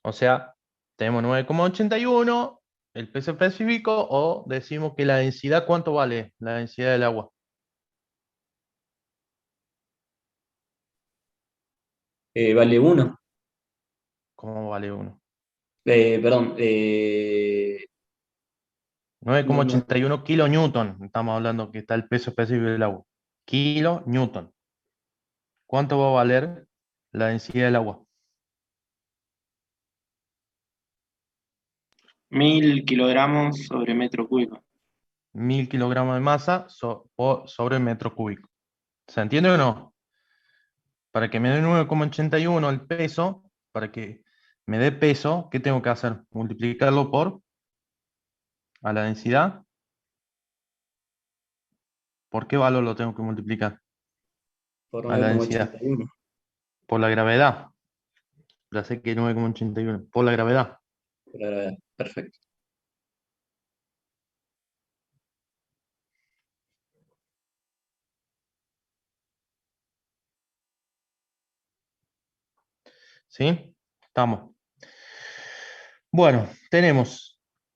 O sea, tenemos 9,81 el peso específico o decimos que la densidad, ¿cuánto vale la densidad del agua? Vale 1. ¿Cómo vale uno? Perdón. No, no. 9,81 kilonewton. Estamos hablando que está el peso específico del agua. Kilonewton. ¿Cuánto va a valer la densidad del agua? 1000 kilogramos sobre metro cúbico. 1000 kilogramos de masa sobre metro cúbico. ¿Se entiende o no? Para que me dé 9,81 el peso, para que me dé peso, ¿qué tengo que hacer? Multiplicarlo por a la densidad. ¿Por qué valor lo tengo que multiplicar? Por A la densidad. 9,81. Por la gravedad. Ya sé que es 9,81. Por la gravedad. Por la gravedad. Perfecto. ¿Sí? Estamos. Bueno, tenemos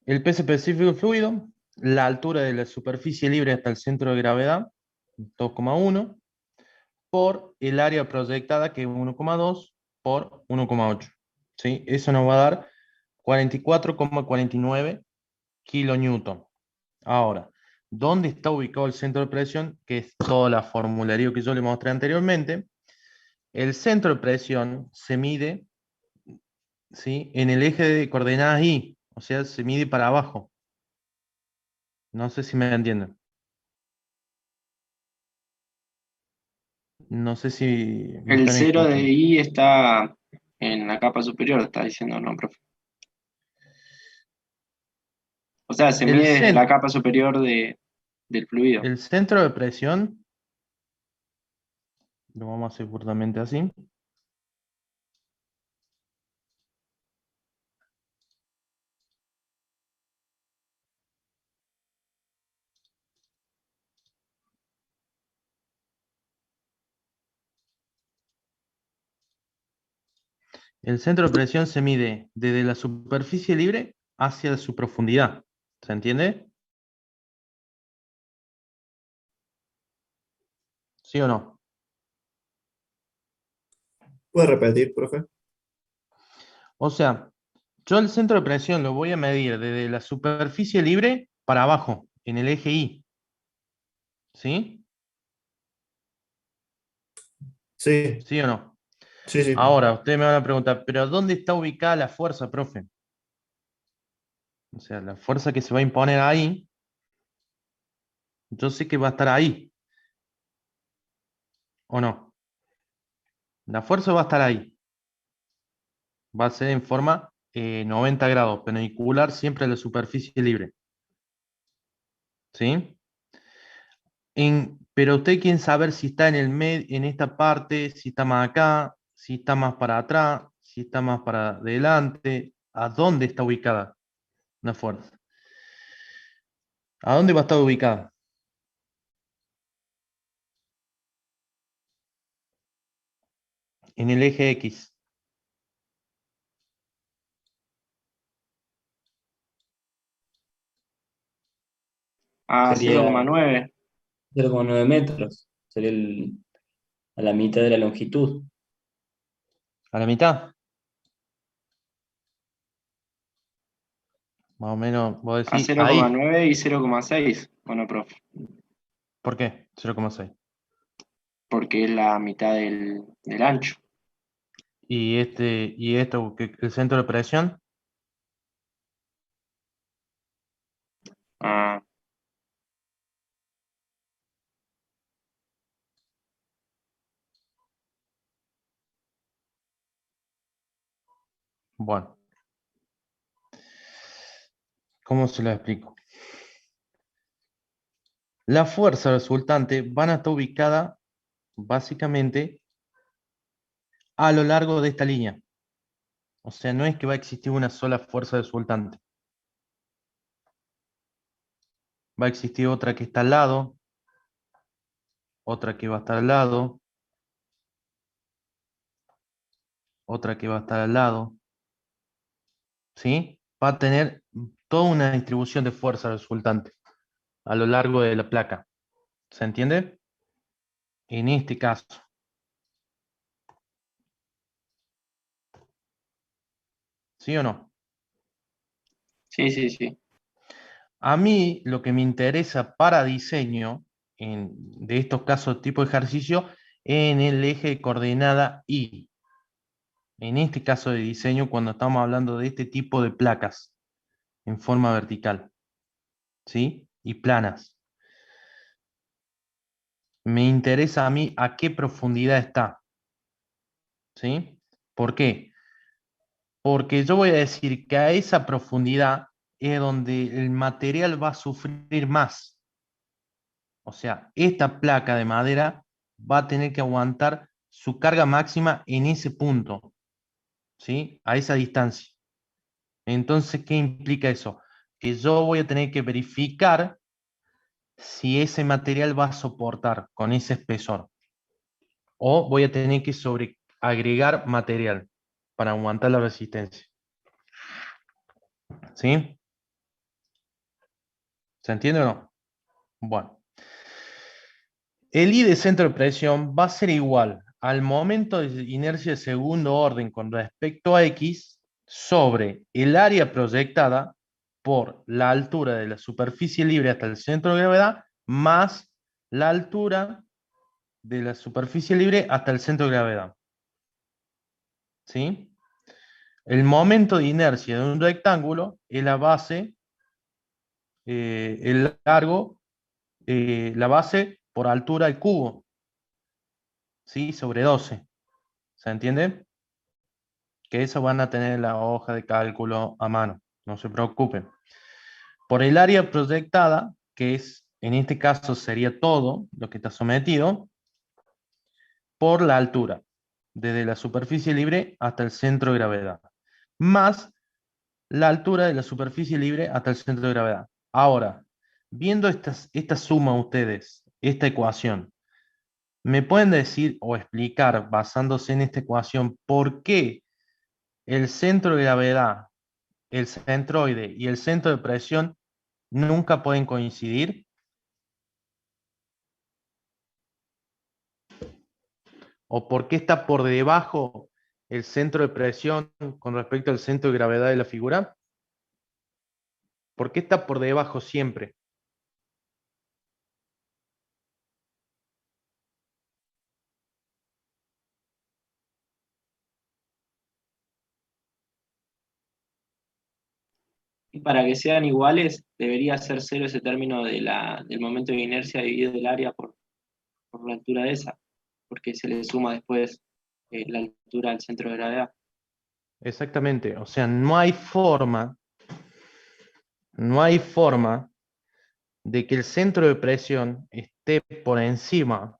el peso específico del fluido, la altura de la superficie libre hasta el centro de gravedad, 2,1. por el área proyectada, que es 1,2 por 1,8. ¿Sí? Eso nos va a dar 44,49 kilonewton. Ahora, ¿dónde está ubicado el centro de presión? Que es toda la formulario que yo le mostré anteriormente. El centro de presión se mide, ¿sí?, en el eje de coordenadas Y, o sea, se mide para abajo. No sé si me entienden. No sé si me El están 0 de escuchando. I está en la capa superior, está diciendo, ¿no, profe? O sea, se El, mide desde la cen- capa superior del fluido. el centro de presión, lo vamos a hacer justamente así. El centro de presión se mide desde la superficie libre hacia su profundidad. ¿Se entiende? ¿Sí o no? ¿Puede repetir, profe? O sea, yo el centro de presión lo voy a medir desde la superficie libre para abajo, en el eje Y. ¿Sí? Sí, ¿Sí o no? sí, sí. Ahora, ustedes me van a preguntar, ¿pero dónde está ubicada la fuerza, profe? O sea, la fuerza que se va a imponer ahí, yo sé que va a estar ahí, ¿o no? La fuerza va a estar ahí. Va a ser en forma 90 grados, perpendicular siempre a la superficie libre. ¿Sí? Pero usted quiere saber si está en el en esta parte, si está más acá, si está más para atrás, si está más para adelante, ¿a dónde está ubicada la fuerza? ¿A dónde va a estar ubicada? En el eje X. A Sería 0,9. 0,9 metros. Sería a la mitad de la longitud. ¿A la mitad? Más o menos, vos A decís, ahí. 0,9 y 0,6. Bueno, profe, ¿Por qué? 0,6. porque es la mitad del ancho. Y esto, el centro de presión, Ah, bueno, ¿cómo se lo explico? La fuerza resultante van a estar ubicada básicamente a lo largo de esta línea. O sea, no es que va a existir una sola fuerza resultante. Va a existir otra que está al lado, otra que va a estar al lado, otra que va a estar al lado, ¿sí? Va a tener toda una distribución de fuerza resultante a lo largo de la placa. ¿Se entiende? En este caso. ¿Sí o no? sí, sí, sí. A mí lo que me interesa para diseño de estos casos tipo de ejercicio en el eje de coordenada Y. En este caso de diseño, cuando estamos hablando de este tipo de placas en forma vertical, ¿sí? Y planas. Me interesa a mí a qué profundidad está, ¿sí? ¿Por qué? Porque yo voy a decir que a esa profundidad es donde el material va a sufrir más. O sea, esta placa de madera va a tener que aguantar su carga máxima en ese punto, ¿sí? A esa distancia. Entonces, ¿qué implica eso? Que yo voy a tener que verificar si ese material va a soportar con ese espesor. O voy a tener que agregar material para aguantar la resistencia. ¿Sí? ¿Se entiende o no? Bueno. El I de centro de presión va a ser igual al momento de inercia de segundo orden con respecto a X sobre el área proyectada por la altura de la superficie libre hasta el centro de gravedad más la altura de la superficie libre hasta el centro de gravedad. ¿Sí? El momento de inercia de un rectángulo es la base, el largo, la base por altura al cubo, ¿sí? Sobre 12. ¿Se entiende? Que eso van a tener en la hoja de cálculo a mano, no se preocupen. Por el área proyectada, que es, en este caso sería todo lo que está sometido, por la altura, desde la superficie libre hasta el centro de gravedad, más la altura de la superficie libre hasta el centro de gravedad. Ahora, viendo esta suma ustedes, esta ecuación, ¿me pueden decir o explicar, basándose en esta ecuación, por qué el centro de gravedad, el centroide y el centro de presión nunca pueden coincidir? ¿O por qué está por debajo el centro de presión con respecto al centro de gravedad de la figura? ¿Por qué está por debajo siempre? Y para que sean iguales, debería ser cero ese término del momento de inercia dividido el área por la altura de esa, porque se le suma después la altura al centro de gravedad. Exactamente, o sea, no hay forma de que el centro de presión esté por encima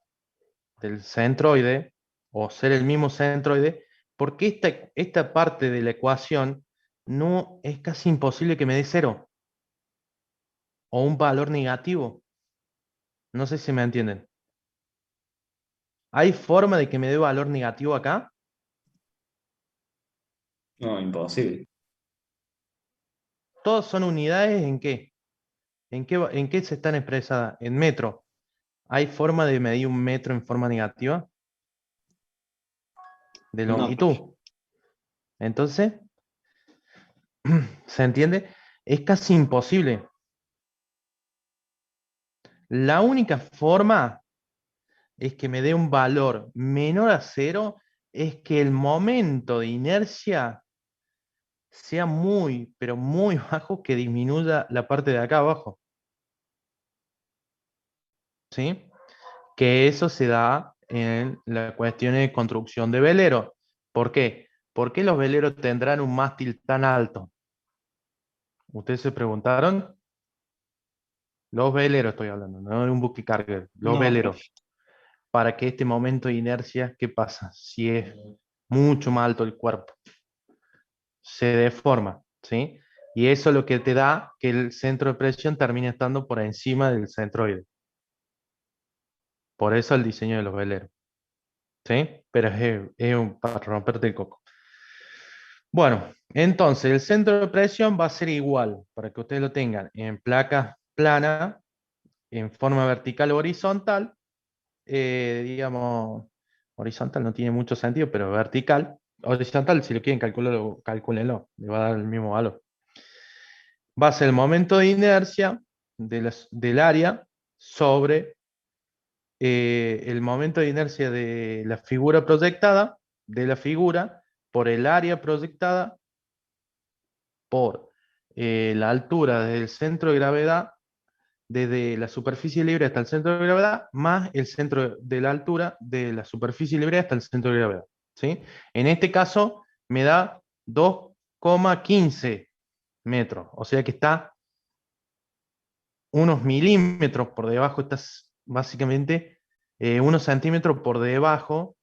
del centroide o ser el mismo centroide, porque esta parte de la ecuación no es casi imposible que me dé cero o un valor negativo. No sé si me entienden. ¿Hay forma de que me dé valor negativo acá? No, imposible. ¿Todos son unidades en qué? ¿En qué se están expresadas? En metro. ¿Hay forma de medir un metro en forma negativa? De No, longitud. Entonces, ¿se entiende? Es casi imposible. La única forma es que me dé un valor menor a cero, es que el momento de inercia sea muy, pero muy bajo, que disminuya la parte de acá abajo. ¿Sí? Que eso se da en la cuestión de construcción de veleros. ¿Por qué? ¿Por qué los veleros tendrán un mástil tan alto? ¿Ustedes se preguntaron? Los veleros estoy hablando, no de un buque carguero. Los no, veleros. profe. Para que este momento de inercia, ¿qué pasa? Si es mucho más alto el cuerpo, se deforma, ¿sí? Y eso es lo que te da que el centro de presión termine estando por encima del centroide. Por eso el diseño de los veleros, ¿sí? Pero para romperte el coco. Bueno, entonces el centro de presión va a ser igual, para que ustedes lo tengan, en placa plana, en forma vertical o horizontal, digamos, horizontal no tiene mucho sentido, pero vertical, horizontal, si lo quieren calcularlo, calcúlenlo, le va a dar el mismo valor. Va a ser el momento de inercia del área sobre el momento de inercia de la figura proyectada, de la figura, por el área proyectada, por la altura del centro de gravedad, desde la superficie libre hasta el centro de gravedad, más el centro de la altura de la superficie libre hasta el centro de gravedad. ¿Sí? En este caso me da 2,15 metros, o sea que está unos milímetros por debajo, está básicamente unos centímetros por debajo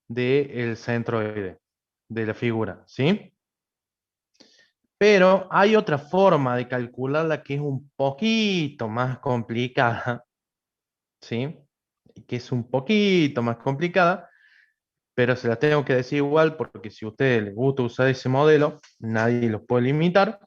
del centroide de la figura. ¿Sí? Pero hay otra forma de calcularla que es un poquito más complicada, ¿sí? Que es un poquito más complicada, pero se las tengo que decir igual porque si a ustedes les gusta usar ese modelo, nadie los puede limitar,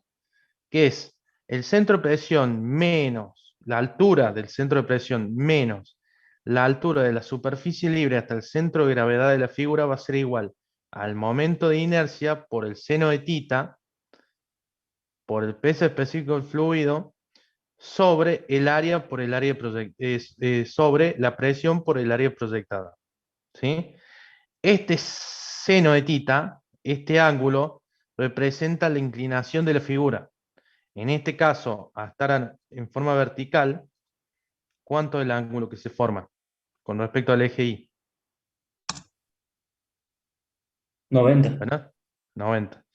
que es el centro de presión menos la altura del centro de presión menos la altura de la superficie libre hasta el centro de gravedad de la figura va a ser igual al momento de inercia por el seno de tita, por el peso específico del fluido, sobre el área por el área sobre la presión por el área proyectada. ¿Sí? Este seno de tita, este ángulo, representa la inclinación de la figura. En este caso, a estar en forma vertical, ¿cuánto es el ángulo que se forma con respecto al eje Y? 90. ¿Verdad? 90.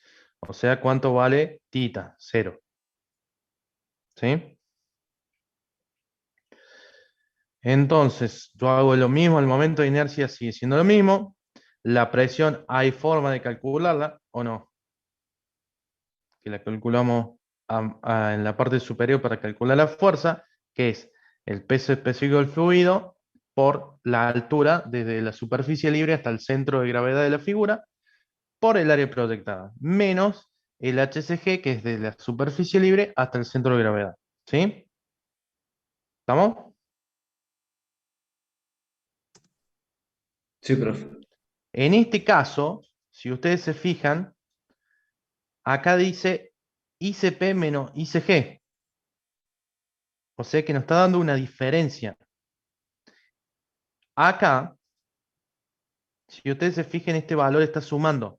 O sea, ¿cuánto vale tita? 0. ¿Sí? Entonces, yo hago lo mismo, el momento de inercia sigue siendo lo mismo. La presión, ¿hay forma de calcularla o no? Que la calculamos en la parte superior para calcular la fuerza, que es el peso específico del fluido por la altura desde la superficie libre hasta el centro de gravedad de la figura, por el área proyectada, menos el HCG, que es de la superficie libre hasta el centro de gravedad. ¿Sí? ¿Estamos? Sí, profe. En este caso, si ustedes se fijan, acá dice ICP menos ICG. O sea que nos está dando una diferencia. Acá, si ustedes se fijan, este valor está sumando.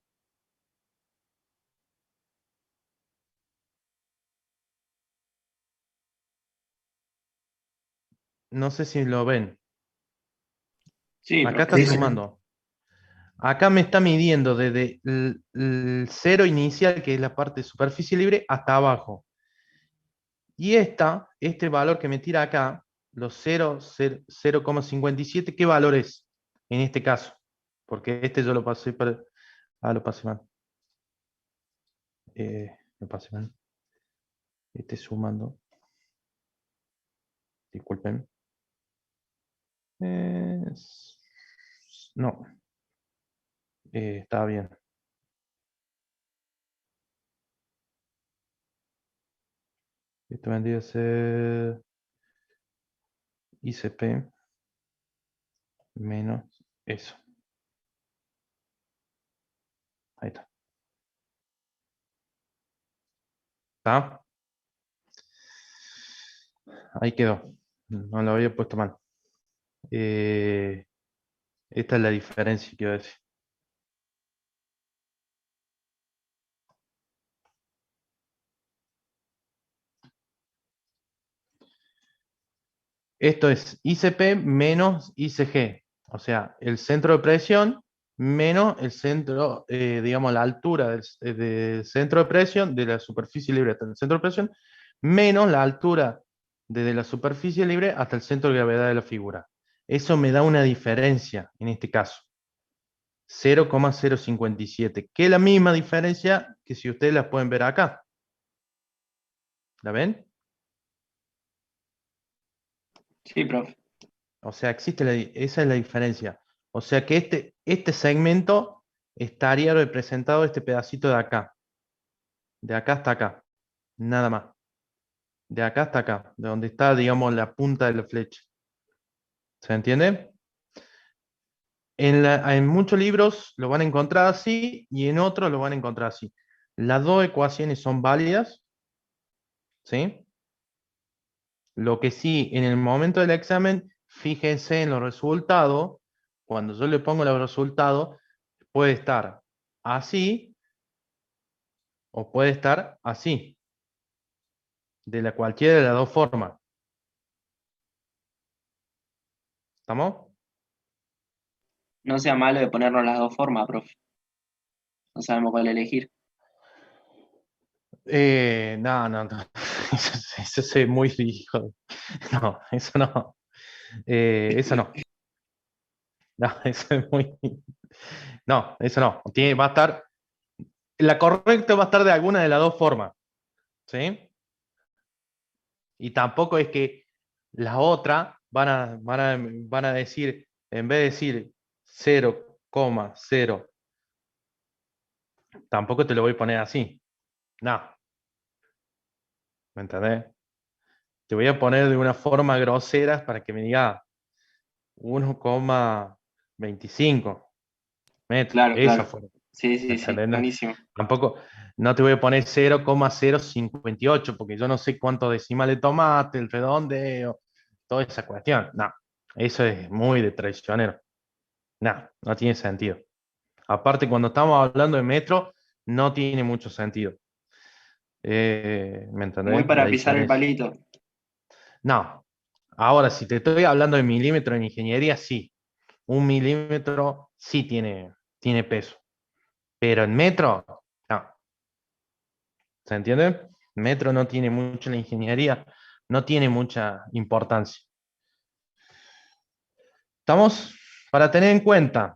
No sé si lo ven. Sí, Acá profe. está Sí, sí. sumando. Acá me está midiendo desde el cero inicial, que es la parte de superficie libre, hasta abajo. Y este valor que me tira acá, los 0,57, ¿qué valor es en este caso? Porque este yo lo pasé para... Ah, lo pasé mal. Lo pasé mal. Sumando. Disculpen. No. Estaba bien. Esto vendría a ser ICP menos eso. Ahí está. ¿Está? Ahí quedó. No lo había puesto mal. Esta es la diferencia que iba a decir. Esto es ICP menos ICG. O sea, el centro de presión menos el centro, digamos, la altura del centro de presión, de la superficie libre hasta el centro de presión, menos la altura desde la superficie libre hasta el centro de gravedad de la figura. Eso me da una diferencia en este caso. 0,057, que es la misma diferencia que si ustedes la pueden ver acá. ¿La ven? Sí, profe. O sea, esa es la diferencia. O sea que este segmento estaría representado este pedacito de acá. De acá hasta acá. Nada más. De acá hasta acá. De donde está, digamos, la punta de la flecha. ¿Se entiende? En muchos libros lo van a encontrar así y en otros lo van a encontrar así. Las dos ecuaciones son válidas. ¿Sí? Lo que sí, en el momento del examen, fíjense en los resultados. Cuando yo le pongo los resultados, puede estar así o puede estar así. De cualquiera de las dos formas. ¿Estamos? No sea malo de ponernos las dos formas, profe. No sabemos cuál elegir. No, no, no. Eso es muy hijo. No, eso no. Eso no. No, eso es muy. No, eso no. Va a estar. La correcta va a estar de alguna de las dos formas. ¿Sí? Y tampoco es que la otra van a decir, en vez de decir 0,0, tampoco te lo voy a poner así. No. ¿Me entendés? Te voy a poner de una forma grosera para que me diga 1,25 metros. Claro, Esa claro. fue. Sí, sí, sí, ¿Entendés? buenísimo. Tampoco, no te voy a poner 0,058 porque yo no sé cuánto decimal le tomaste, el redondeo, toda esa cuestión. No, eso es muy de traicionero. No, no tiene sentido. Aparte, cuando estamos hablando de metro, no tiene mucho sentido. ¿Me Muy entendés? La para pisar el diferencia. palito. No. Ahora, si te estoy hablando de milímetro en ingeniería, sí. 1 milímetro sí tiene peso. Pero en metro, no. ¿Se entiende? Metro no tiene mucho en la ingeniería, no tiene mucha importancia. ¿Estamos? Para tener en cuenta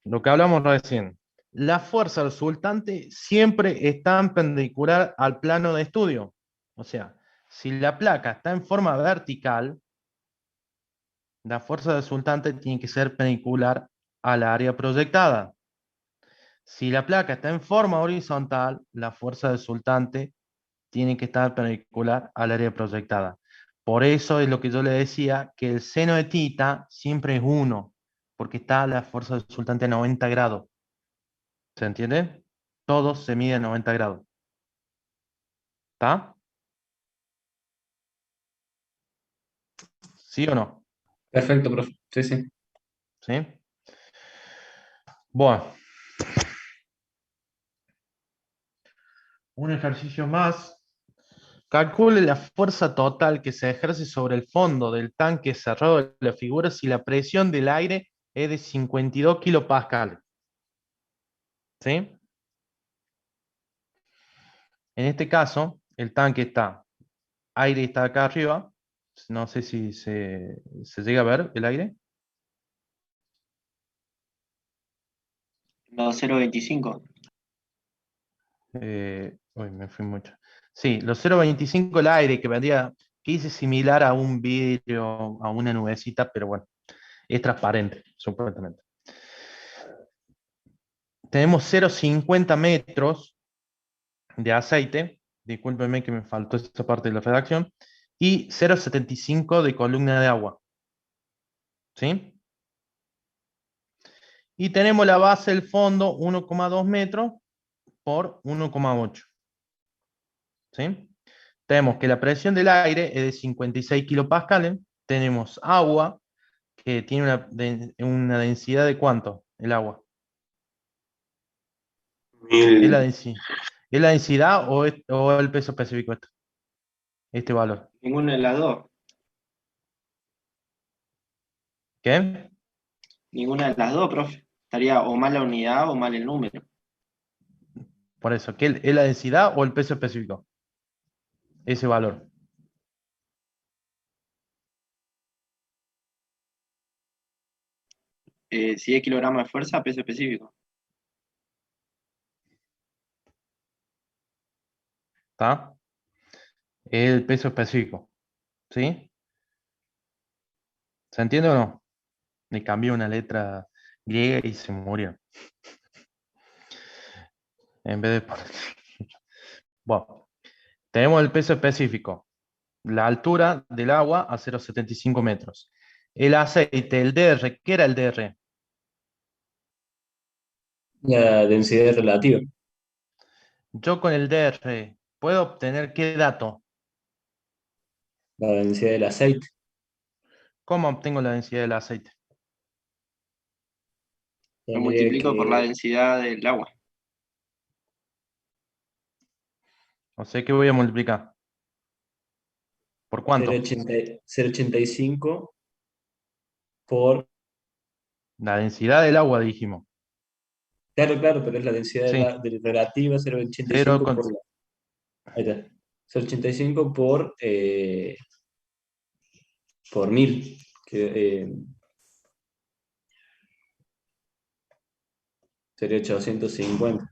lo que hablamos recién, la fuerza resultante siempre está perpendicular al plano de estudio. O sea, si la placa está en forma vertical, la fuerza resultante tiene que ser perpendicular al área proyectada. Si la placa está en forma horizontal, la fuerza resultante tiene que estar perpendicular al área proyectada. Por eso es lo que yo le decía, que el seno de tita siempre es 1, porque está la fuerza resultante a 90 grados. ¿Se entiende? Todo se mide a 90 grados. ¿Está? ¿Sí o no? Perfecto, profe. Sí, sí. ¿Sí? Bueno, un ejercicio más. Calcule la fuerza total que se ejerce sobre el fondo del tanque cerrado de la figura si la presión del aire es de 52 kilopascales. ¿Sí? En este caso, el tanque está, aire está acá arriba. No sé si se llega a ver el aire. Los 0,25. Uy, me fui mucho. Sí, los 0,25 el aire, que vendría, que dice similar a un vidrio, a una nubecita, pero bueno, es transparente, supuestamente. Tenemos 0,50 metros de aceite, discúlpenme que me faltó esta parte de la redacción, y 0,75 de columna de agua. ¿Sí? Y tenemos la base del fondo 1,2 metros por 1,8. ¿Sí? Tenemos que la presión del aire es de 56 kilopascales. Tenemos agua que tiene una densidad de ¿cuánto? El agua. ¿Es la, ¿Es la densidad o el peso específico este valor? Ninguna de las dos. ¿Qué? Ninguna de las dos, profe. Estaría o mal la unidad o mal el número. Por eso, ¿qué es la densidad o el peso específico? Ese valor. Si es kilogramos de fuerza, peso específico. ¿Está? Es el peso específico. ¿Sí? ¿Se entiende o no? Le cambié una letra griega y se murió. En vez de poner... Bueno, tenemos el peso específico. La altura del agua a 0,75 metros. El aceite, el DR, ¿qué era el DR? La densidad relativa. Yo con el DR, ¿puedo obtener qué dato? La densidad del aceite. ¿Cómo obtengo la densidad del aceite? Lo Tendría multiplico por la que densidad del agua. O sea, ¿qué voy a multiplicar? ¿Por cuánto? 0,85 por... La densidad del agua, dijimos. Claro, claro, pero es la densidad Sí, de relativa 0 0,85 con... por la... Ahí está. 0,85 por 1000. Que, sería 850.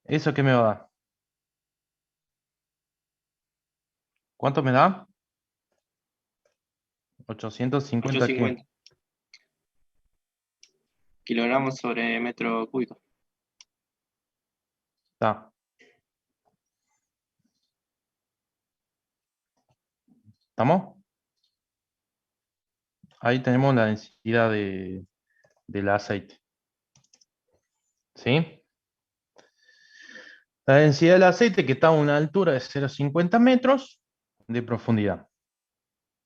¿Eso qué me va a dar? ¿Cuánto me da? 850 qué. 850 kilogramos sobre metro cúbico. Está. ¿Estamos? Ahí tenemos la densidad del aceite. ¿Sí? La densidad del aceite que está a una altura de 0,50 metros de profundidad.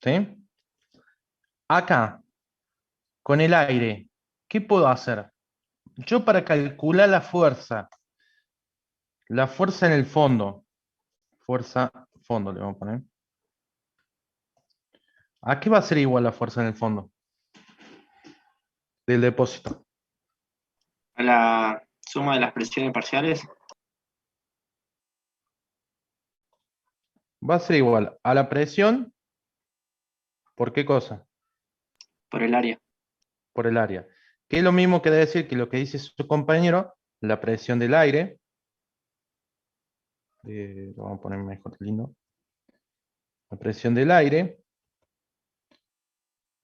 ¿Sí? Acá, con el aire, ¿qué puedo hacer? Yo para calcular la fuerza en el fondo, fuerza fondo le vamos a poner. ¿A qué va a ser igual la fuerza en el fondo del depósito? A la suma de las presiones parciales Va a ser igual a la presión, ¿por qué cosa? por el área. Por el área. Que es lo mismo que decir que lo que dice su compañero, la presión del aire. Lo vamos a poner mejor lindo. La presión del aire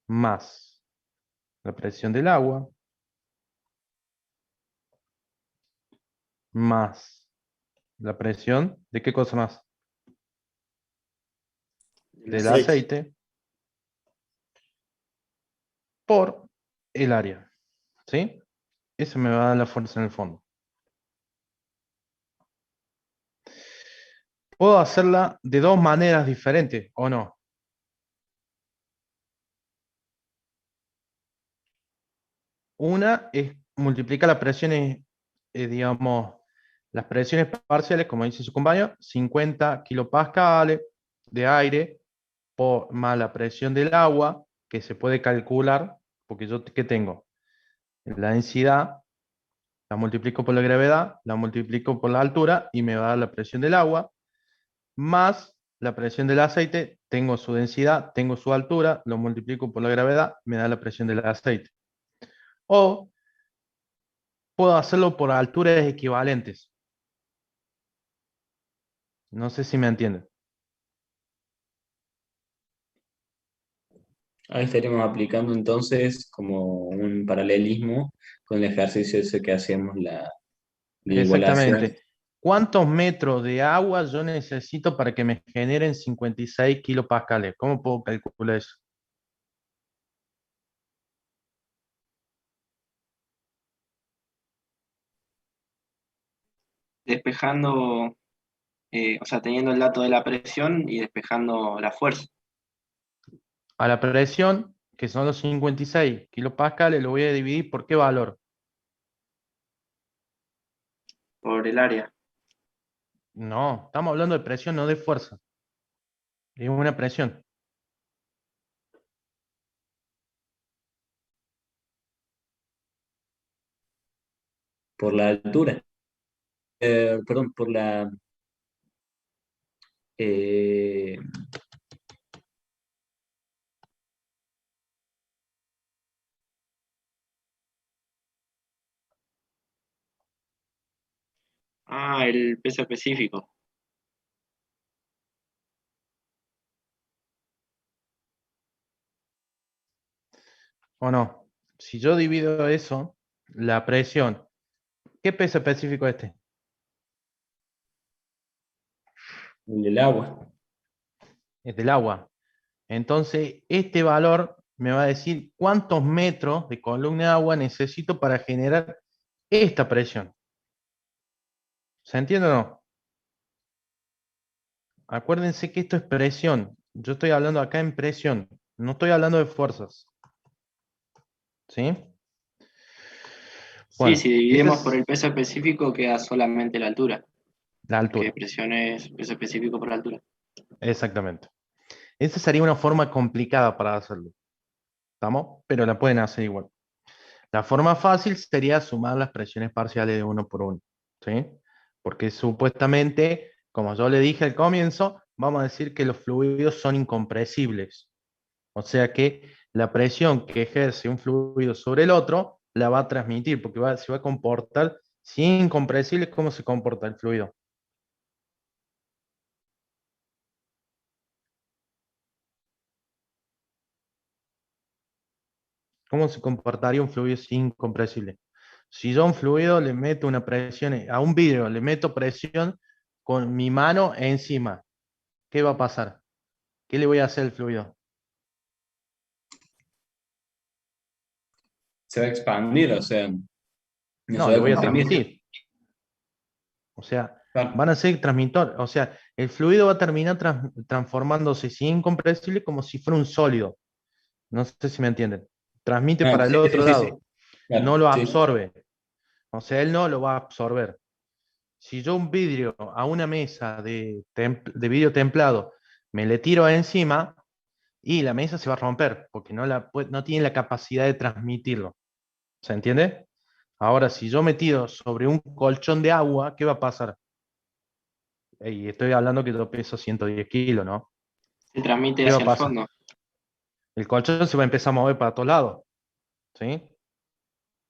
más la presión del agua más la presión de qué cosa más? Del Aceite. aceite por el área. ¿Sí? Eso me va a dar la fuerza en el fondo. Puedo hacerla de dos maneras diferentes, ¿o no? Una es multiplicar las presiones, digamos, las presiones parciales, como dice su compañero, 50 kilopascales de aire por, más la presión del agua, que se puede calcular, porque yo, ¿qué tengo? La densidad, la multiplico por la gravedad, la multiplico por la altura y me va a dar la presión del agua, más la presión del aceite, tengo su densidad, tengo su altura, lo multiplico por la gravedad, me da la presión del aceite. O puedo hacerlo por alturas equivalentes. No sé si me entienden. Ahí estaríamos aplicando entonces como un paralelismo con el ejercicio ese que hacíamos la igualación. Exactamente. ¿Cuántos metros de agua yo necesito para que me generen 56 kilopascales? ¿Cómo puedo calcular eso? Despejando, o sea, teniendo el dato de la presión y despejando la fuerza A la presión, que son los 56 kilopascales, lo voy a dividir por qué valor. por el área. No, estamos hablando de presión, no de fuerza. Es una presión. Por la altura. Perdón, por la... eh, Ah, el peso específico. ¿O no? Si yo divido eso, la presión, ¿qué peso específico es este? el del agua. Es del agua. Entonces, este valor me va a decir cuántos metros de columna de agua necesito para generar esta presión. ¿Se entiende o no? Acuérdense que esto es presión. Yo estoy hablando acá en presión. No estoy hablando de fuerzas. ¿Sí? Sí, Bueno, si esa dividimos por es el peso específico queda solamente la altura, la porque altura. presión es peso específico por la altura. Exactamente. Esa sería una forma complicada para hacerlo. ¿Estamos? Pero la pueden hacer igual. La forma fácil sería sumar las presiones parciales de uno por uno. ¿Sí? Porque supuestamente, como yo le dije al comienzo, vamos a decir que los fluidos son incompresibles. O sea que la presión que ejerce un fluido sobre el otro la va a transmitir, porque se va a comportar, si es incompresible, ¿cómo se comporta el fluido? ¿Cómo se comportaría un fluido si es incompresible? Si yo a un fluido le meto una presión, a un vidrio le meto presión con mi mano encima, ¿qué va a pasar? ¿Qué le voy a hacer al fluido? Se va a expandir, o sea, no se No, va le a voy a comprimir. transmitir. O sea, Claro. van a ser transmitor. O sea, el fluido va a terminar transformándose sin incompresible como si fuera un sólido. No sé si me entienden. Transmite Ah, para el sí, sí, otro sí, sí. lado. Claro, No lo sí. absorbe. O sea, él no lo va a absorber. Si yo un vidrio a una mesa de vidrio templado me le tiro encima y la mesa se va a romper porque no tiene la capacidad de transmitirlo. ¿Se entiende? Ahora, si yo me tiro sobre un colchón de agua, ¿qué va a pasar? Y estoy hablando que yo peso 110 kilos, ¿no? Se transmite ¿Qué va a hacia el pasar? fondo. El colchón se va a empezar a mover para todos lados, ¿sí?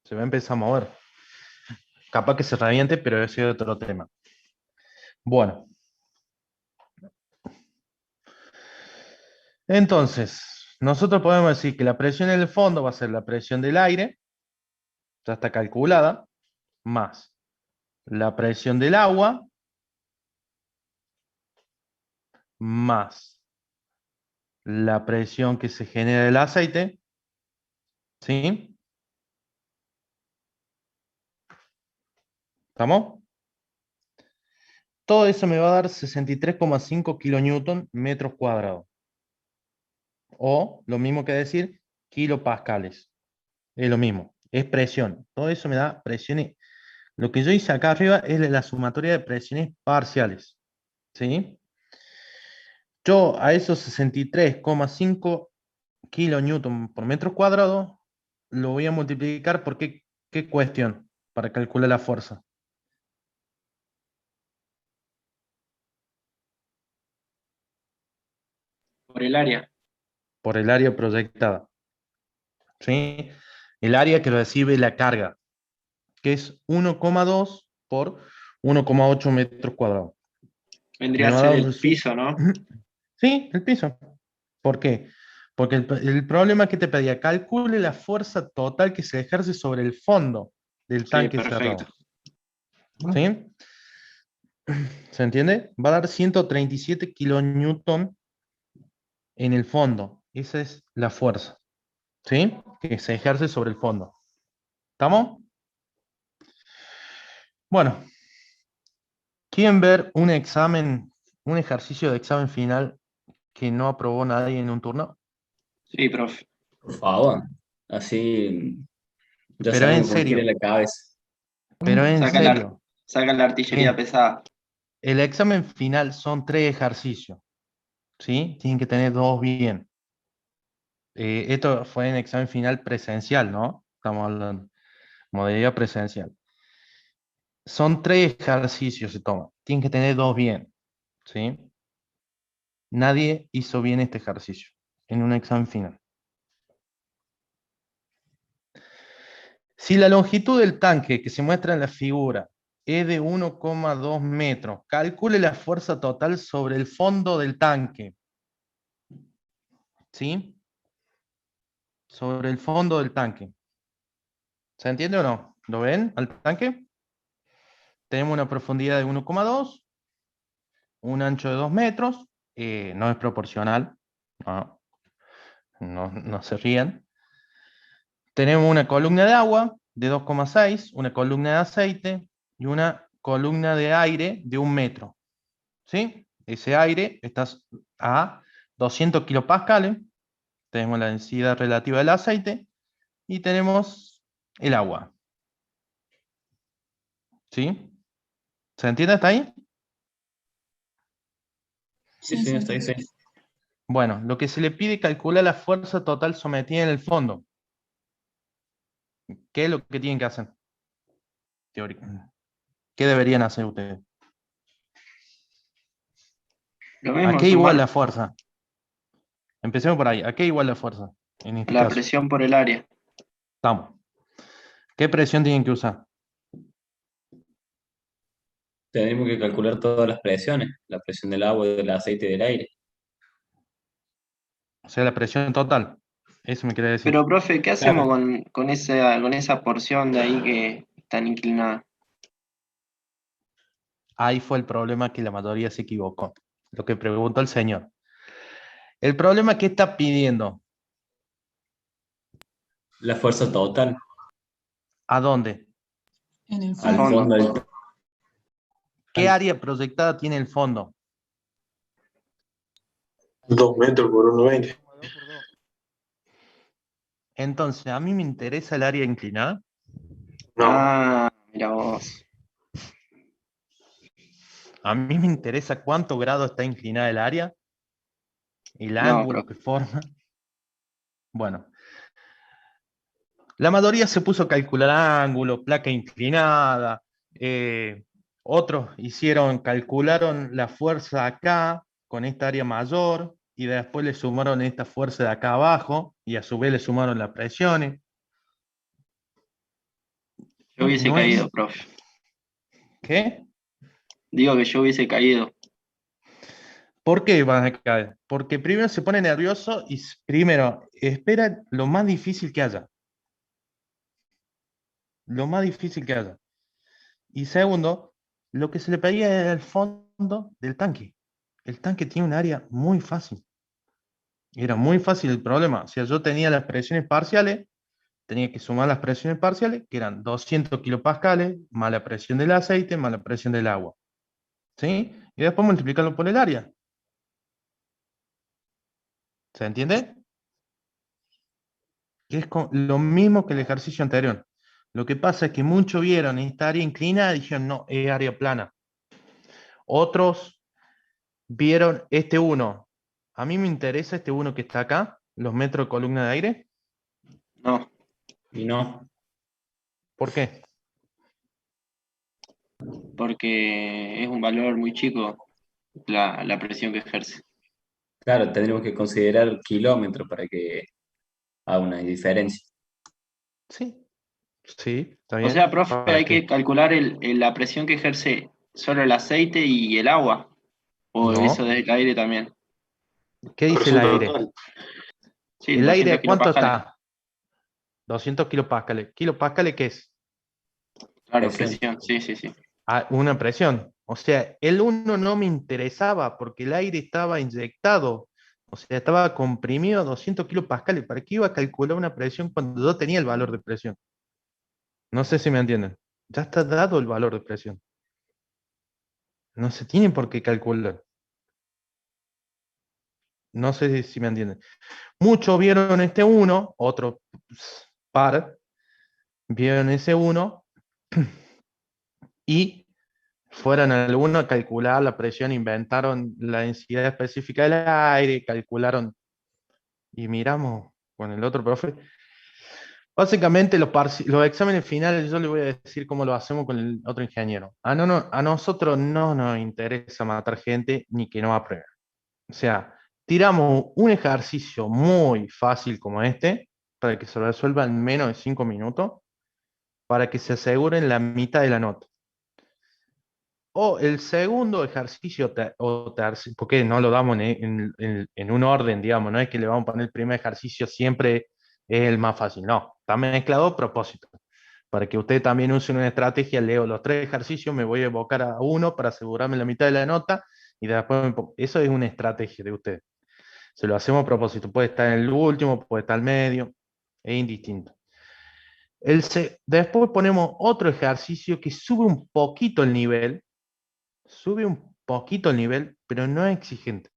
Se va a empezar a mover. Capaz que se reviente, pero ese es otro tema. Bueno, entonces, nosotros podemos decir que la presión en el fondo va a ser la presión del aire, ya está calculada, más la presión del agua, más la presión que se genera del aceite, ¿sí? ¿Estamos? Todo eso me va a dar 63,5 kilonewton metros cuadrados. O lo mismo que decir kilopascales. Es lo mismo, es presión. Todo eso me da presiones. Lo que yo hice acá arriba es la sumatoria de presiones parciales. ¿Sí? Yo a esos 63,5 kilonewton por metro cuadrado lo voy a multiplicar por qué cuestión para calcular la fuerza. Por el área. Por el área proyectada. ¿Sí? El área que recibe la carga, que es 1,2 por 1,8 metros cuadrados. Vendría Me a va a ser dar un el resultado. piso, ¿no? Sí, el piso. ¿Por qué? Porque el problema que te pedía, calcule la fuerza total que se ejerce sobre el fondo del Sí, tanque perfecto. cerrado. ¿Sí? ¿Se entiende? Va a dar 137 kilonewton en el fondo. Esa es la fuerza. ¿Sí? Que se ejerce sobre el fondo. ¿Estamos? Bueno, ¿quieren ver un examen, un ejercicio de examen final que no aprobó nadie en un turno? Sí, profe. Por favor. Así ya Pero en sabemos cómo gira serio, la cabeza. pero en Saca la, serio. saca la artillería pesada. El examen final son 3 ejercicios, ¿sí? Tienen que tener 2 bien. Esto fue en examen final presencial, ¿no? Estamos hablando, modalidad presencial. Son 3 ejercicios se toman. Tienen que tener 2 bien, ¿sí? Nadie hizo bien este ejercicio en un examen final. Si la longitud del tanque que se muestra en la figura es de 1,2 metros, calcule la fuerza total sobre el fondo del tanque, ¿sí? Sobre el fondo del tanque. ¿Se entiende o no? ¿Lo ven al tanque? Tenemos una profundidad de 1,2, un ancho de 2 metros, no es proporcional, no, no se rían. Tenemos una columna de agua de 2,6, una columna de aceite y una columna de aire de 1 metro. ¿Sí? Ese aire está a 200 kilopascales, tenemos la densidad relativa del aceite y tenemos el agua. ¿Sí? ¿Se entiende hasta ahí? Sí, sí, está ahí, sí. Bueno, lo que se le pide es calcular la fuerza total sometida en el fondo. ¿Qué es lo que tienen que hacer? Teórico. ¿Qué deberían hacer ustedes? Lo ¿A mismo, qué igual sumar la fuerza? Empecemos por ahí. ¿A qué igual la fuerza? En este la caso. presión por el área. Estamos. ¿Qué presión tienen que usar? Tenemos que calcular todas las presiones, la presión del agua, del aceite y del aire. O sea, la presión total. Eso me quiere decir. Pero, profe, ¿qué hacemos Claro. con esa porción de ahí tan inclinada. Ahí fue el problema que la mayoría se equivocó. Lo que preguntó el señor. El problema que está pidiendo, La fuerza total ¿a dónde? En el al fondo. fondo del ¿Qué área proyectada tiene el fondo? 2 metros por 1,20. Entonces, ¿a mí me interesa el área inclinada? No, Ah, mira vos. ¿A mí me interesa cuánto grado está inclinada el área? ¿El No, ángulo que forma? Bueno, la mayoría se puso a calcular ángulo, placa inclinada, otros calcularon la fuerza acá con esta área mayor y después le sumaron esta fuerza de acá abajo y a su vez le sumaron las presiones. Yo hubiese No caído, es- profe. ¿Qué? Digo que yo hubiese caído. ¿Por qué van a caer? Porque primero se pone nervioso y primero espera lo más difícil que haya. Lo más difícil que haya. Y segundo, lo que se le pedía era el fondo del tanque. El tanque tiene un área muy fácil. Era muy fácil el problema. O sea, yo tenía las presiones parciales, tenía que sumar las presiones parciales, que eran 200 kilopascales, más la presión del aceite, más la presión del agua. ¿Sí? Y después multiplicarlo por el área. ¿Se entiende? Que es lo mismo que el ejercicio anterior. Lo que pasa es que muchos vieron esta área inclinada y dijeron, no, es área plana. Otros vieron este 1. A mí me interesa este 1 que está acá, los metros de columna de aire. No, y no. ¿Por qué? porque es un valor muy chico la presión que ejerce. Claro, tendremos que considerar kilómetros para que haga una diferencia. Sí, sí, está O bien. sea, profe, ¿Para hay que qué? calcular la presión que ejerce solo el aceite y el agua, o eso No. del aire también. ¿Qué la dice el presión aire? total. Sí, ¿El aire 200 a cuánto kilopascales. está? 200 kilopascales. ¿Kilopascales qué es? Claro, Presión. presión, sí, sí, sí. Una presión. O sea, el 1 no me interesaba porque el aire estaba inyectado. O sea, estaba comprimido a 200 kilopascales. ¿Para qué iba a calcular una presión cuando yo tenía el valor de presión? No sé si me entienden. Ya está dado el valor de presión. No se tiene por qué calcular. No sé si me entienden. Muchos vieron este 1, otro par, vieron ese 1 y fueron algunos a calcular la presión, inventaron la densidad específica del aire, calcularon y miramos con el otro profe. Básicamente los exámenes finales yo le voy a decir cómo lo hacemos con el otro ingeniero. A nosotros no nos interesa matar gente ni que no apruebe. O sea, tiramos un ejercicio muy fácil como este para que se resuelva en menos de 5 minutos para que se aseguren la mitad de la nota. O el segundo ejercicio, porque no lo damos en un orden, digamos, no es que le vamos a poner el primer ejercicio siempre es el más fácil, no, está mezclado a propósito. Para que usted también use una estrategia, leo los 3 ejercicios, me voy a evocar a uno para asegurarme la mitad de la nota y después eso es una estrategia de usted. Se lo hacemos a propósito, puede estar en el último, puede estar al medio, es indistinto. Después ponemos otro ejercicio que sube un poquito el nivel, pero no es exigente.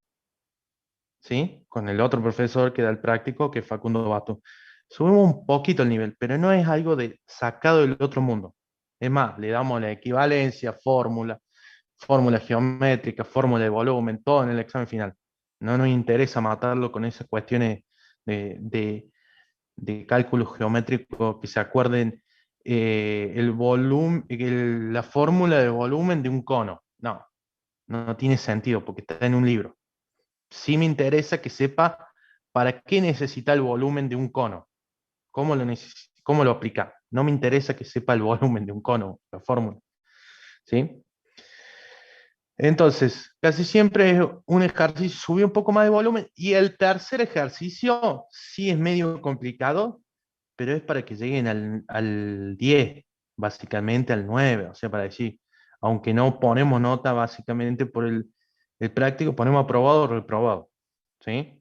¿Sí? Con el otro profesor que da el práctico, que es Facundo Bato. Subimos un poquito el nivel, pero no es algo sacado del otro mundo. Es más, le damos la equivalencia, fórmula geométrica, fórmula de volumen, todo en el examen final. No nos interesa matarlo con esas cuestiones de cálculo geométrico que se acuerden el volumen, la fórmula de volumen de un cono. No, no tiene sentido porque está en un libro. Sí me interesa que sepa para qué necesita el volumen de un cono. ¿Cómo lo aplica? No me interesa que sepa el volumen de un cono, la fórmula. ¿Sí? Entonces, casi siempre es un ejercicio, subir un poco más de volumen. Y el tercer ejercicio sí es medio complicado, pero es para que lleguen al 10. básicamente al 9, o sea, para decir, aunque no ponemos nota básicamente por el práctico, ponemos aprobado o reprobado, ¿sí?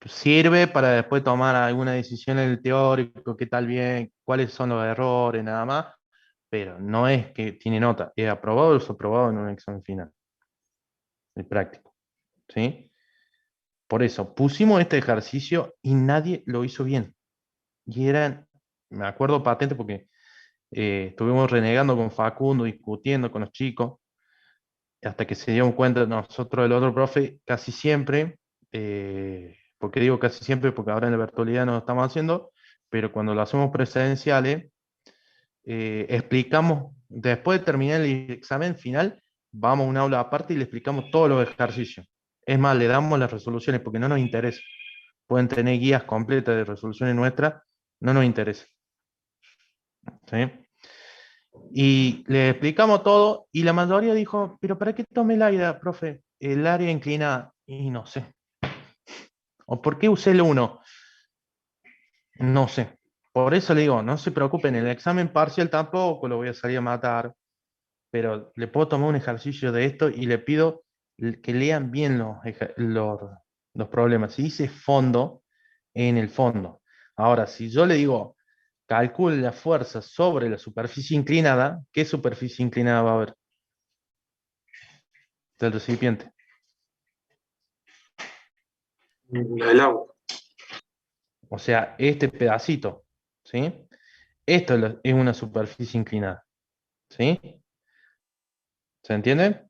Sirve para después tomar alguna decisión en el teórico, qué tal bien, cuáles son los errores, nada más, pero no es que tiene nota, es aprobado o desaprobado en un examen final, el práctico, ¿sí? Por eso, pusimos este ejercicio y nadie lo hizo bien. Y eran, me acuerdo patente porque estuvimos renegando con Facundo, discutiendo con los chicos, hasta que se dieron cuenta nosotros, el otro profe, casi siempre, porque digo casi siempre, porque ahora en la virtualidad no lo estamos haciendo, pero cuando lo hacemos presenciales, explicamos, después de terminar el examen final, vamos a un aula aparte y le explicamos todos los ejercicios. Es más, le damos las resoluciones porque no nos interesa. Pueden tener guías completas de resoluciones nuestras, no nos interesa. ¿Sí? Y le explicamos todo y la mayoría dijo, pero ¿para qué tome el área, profe? El área inclinada. Y no sé. ¿O por qué usé el 1? No sé. Por eso le digo, no se preocupen, el examen parcial tampoco lo voy a salir a matar, pero le puedo tomar un ejercicio de esto y le pido que lean bien los problemas. Si dice fondo, en el fondo. Ahora, si yo le digo, calcule la fuerza sobre la superficie inclinada, ¿qué superficie inclinada va a haber? Del recipiente. La del agua. O sea, este pedacito, ¿sí? Esto es una superficie inclinada, ¿sí? ¿Se entiende?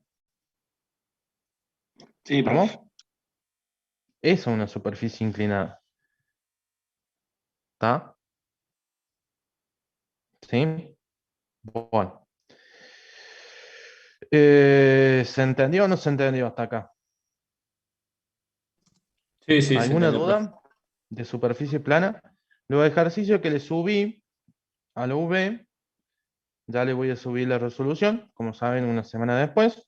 Sí, ¿Vamos? profe. Eso es una superficie inclinada, ¿está? ¿Sí? Bueno. ¿Se entendió o no se entendió hasta acá? Sí, sí, se ¿Alguna entendió, profe. duda de superficie plana? Los ejercicios que le subí a la V, ya le voy a subir la resolución, como saben, una semana después.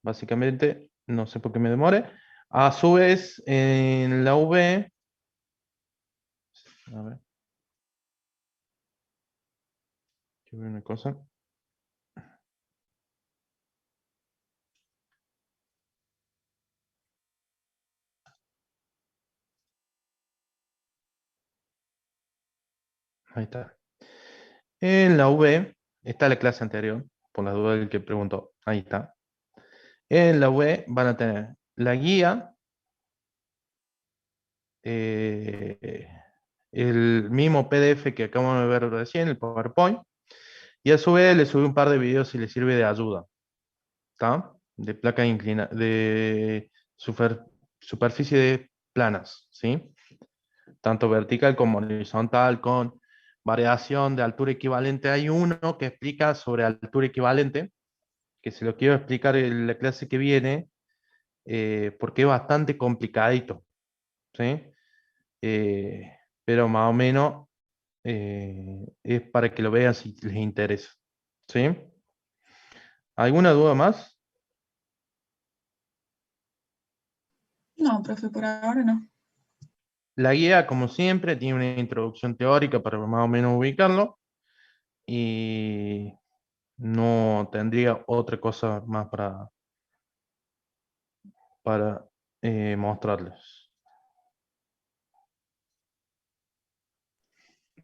Básicamente, no sé por qué me demore. A su vez, en la V, a ver, quiero ver una cosa. Ahí está. En la V, está la clase anterior, por la duda del que preguntó. Ahí está. En la V van a tener la guía, eh, el mismo PDF que acabamos de ver recién, el PowerPoint, y a su vez le subí un par de videos si le sirve de ayuda, ¿está? De placa inclinada, de superficie de planas, ¿sí? Tanto vertical como horizontal, con variación de altura equivalente. Hay uno que explica sobre altura equivalente, que se lo quiero explicar en la clase que viene, porque es bastante complicadito, ¿sí? Pero más o menos es para que lo vean si les interesa, ¿sí? ¿Alguna duda más? No, profe, por ahora no. La guía, como siempre, tiene una introducción teórica para más o menos ubicarlo y no tendría otra cosa más para mostrarles.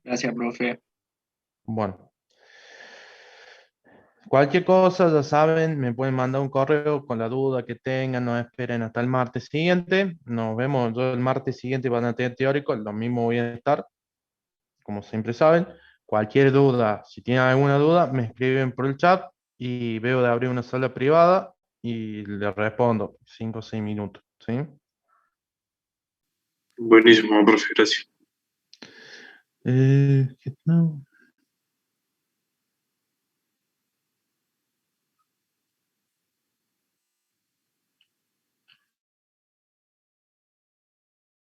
Gracias, profe. Bueno, cualquier cosa, ya saben, me pueden mandar un correo con la duda que tengan, no esperen hasta el martes siguiente. Nos vemos, yo el martes siguiente van a tener teórico, lo mismo voy a estar, como siempre saben. Cualquier duda, si tienen alguna duda, me escriben por el chat y veo de abrir una sala privada y les respondo 5 o 6 minutos, ¿sí? Buenísimo, profe, gracias. No.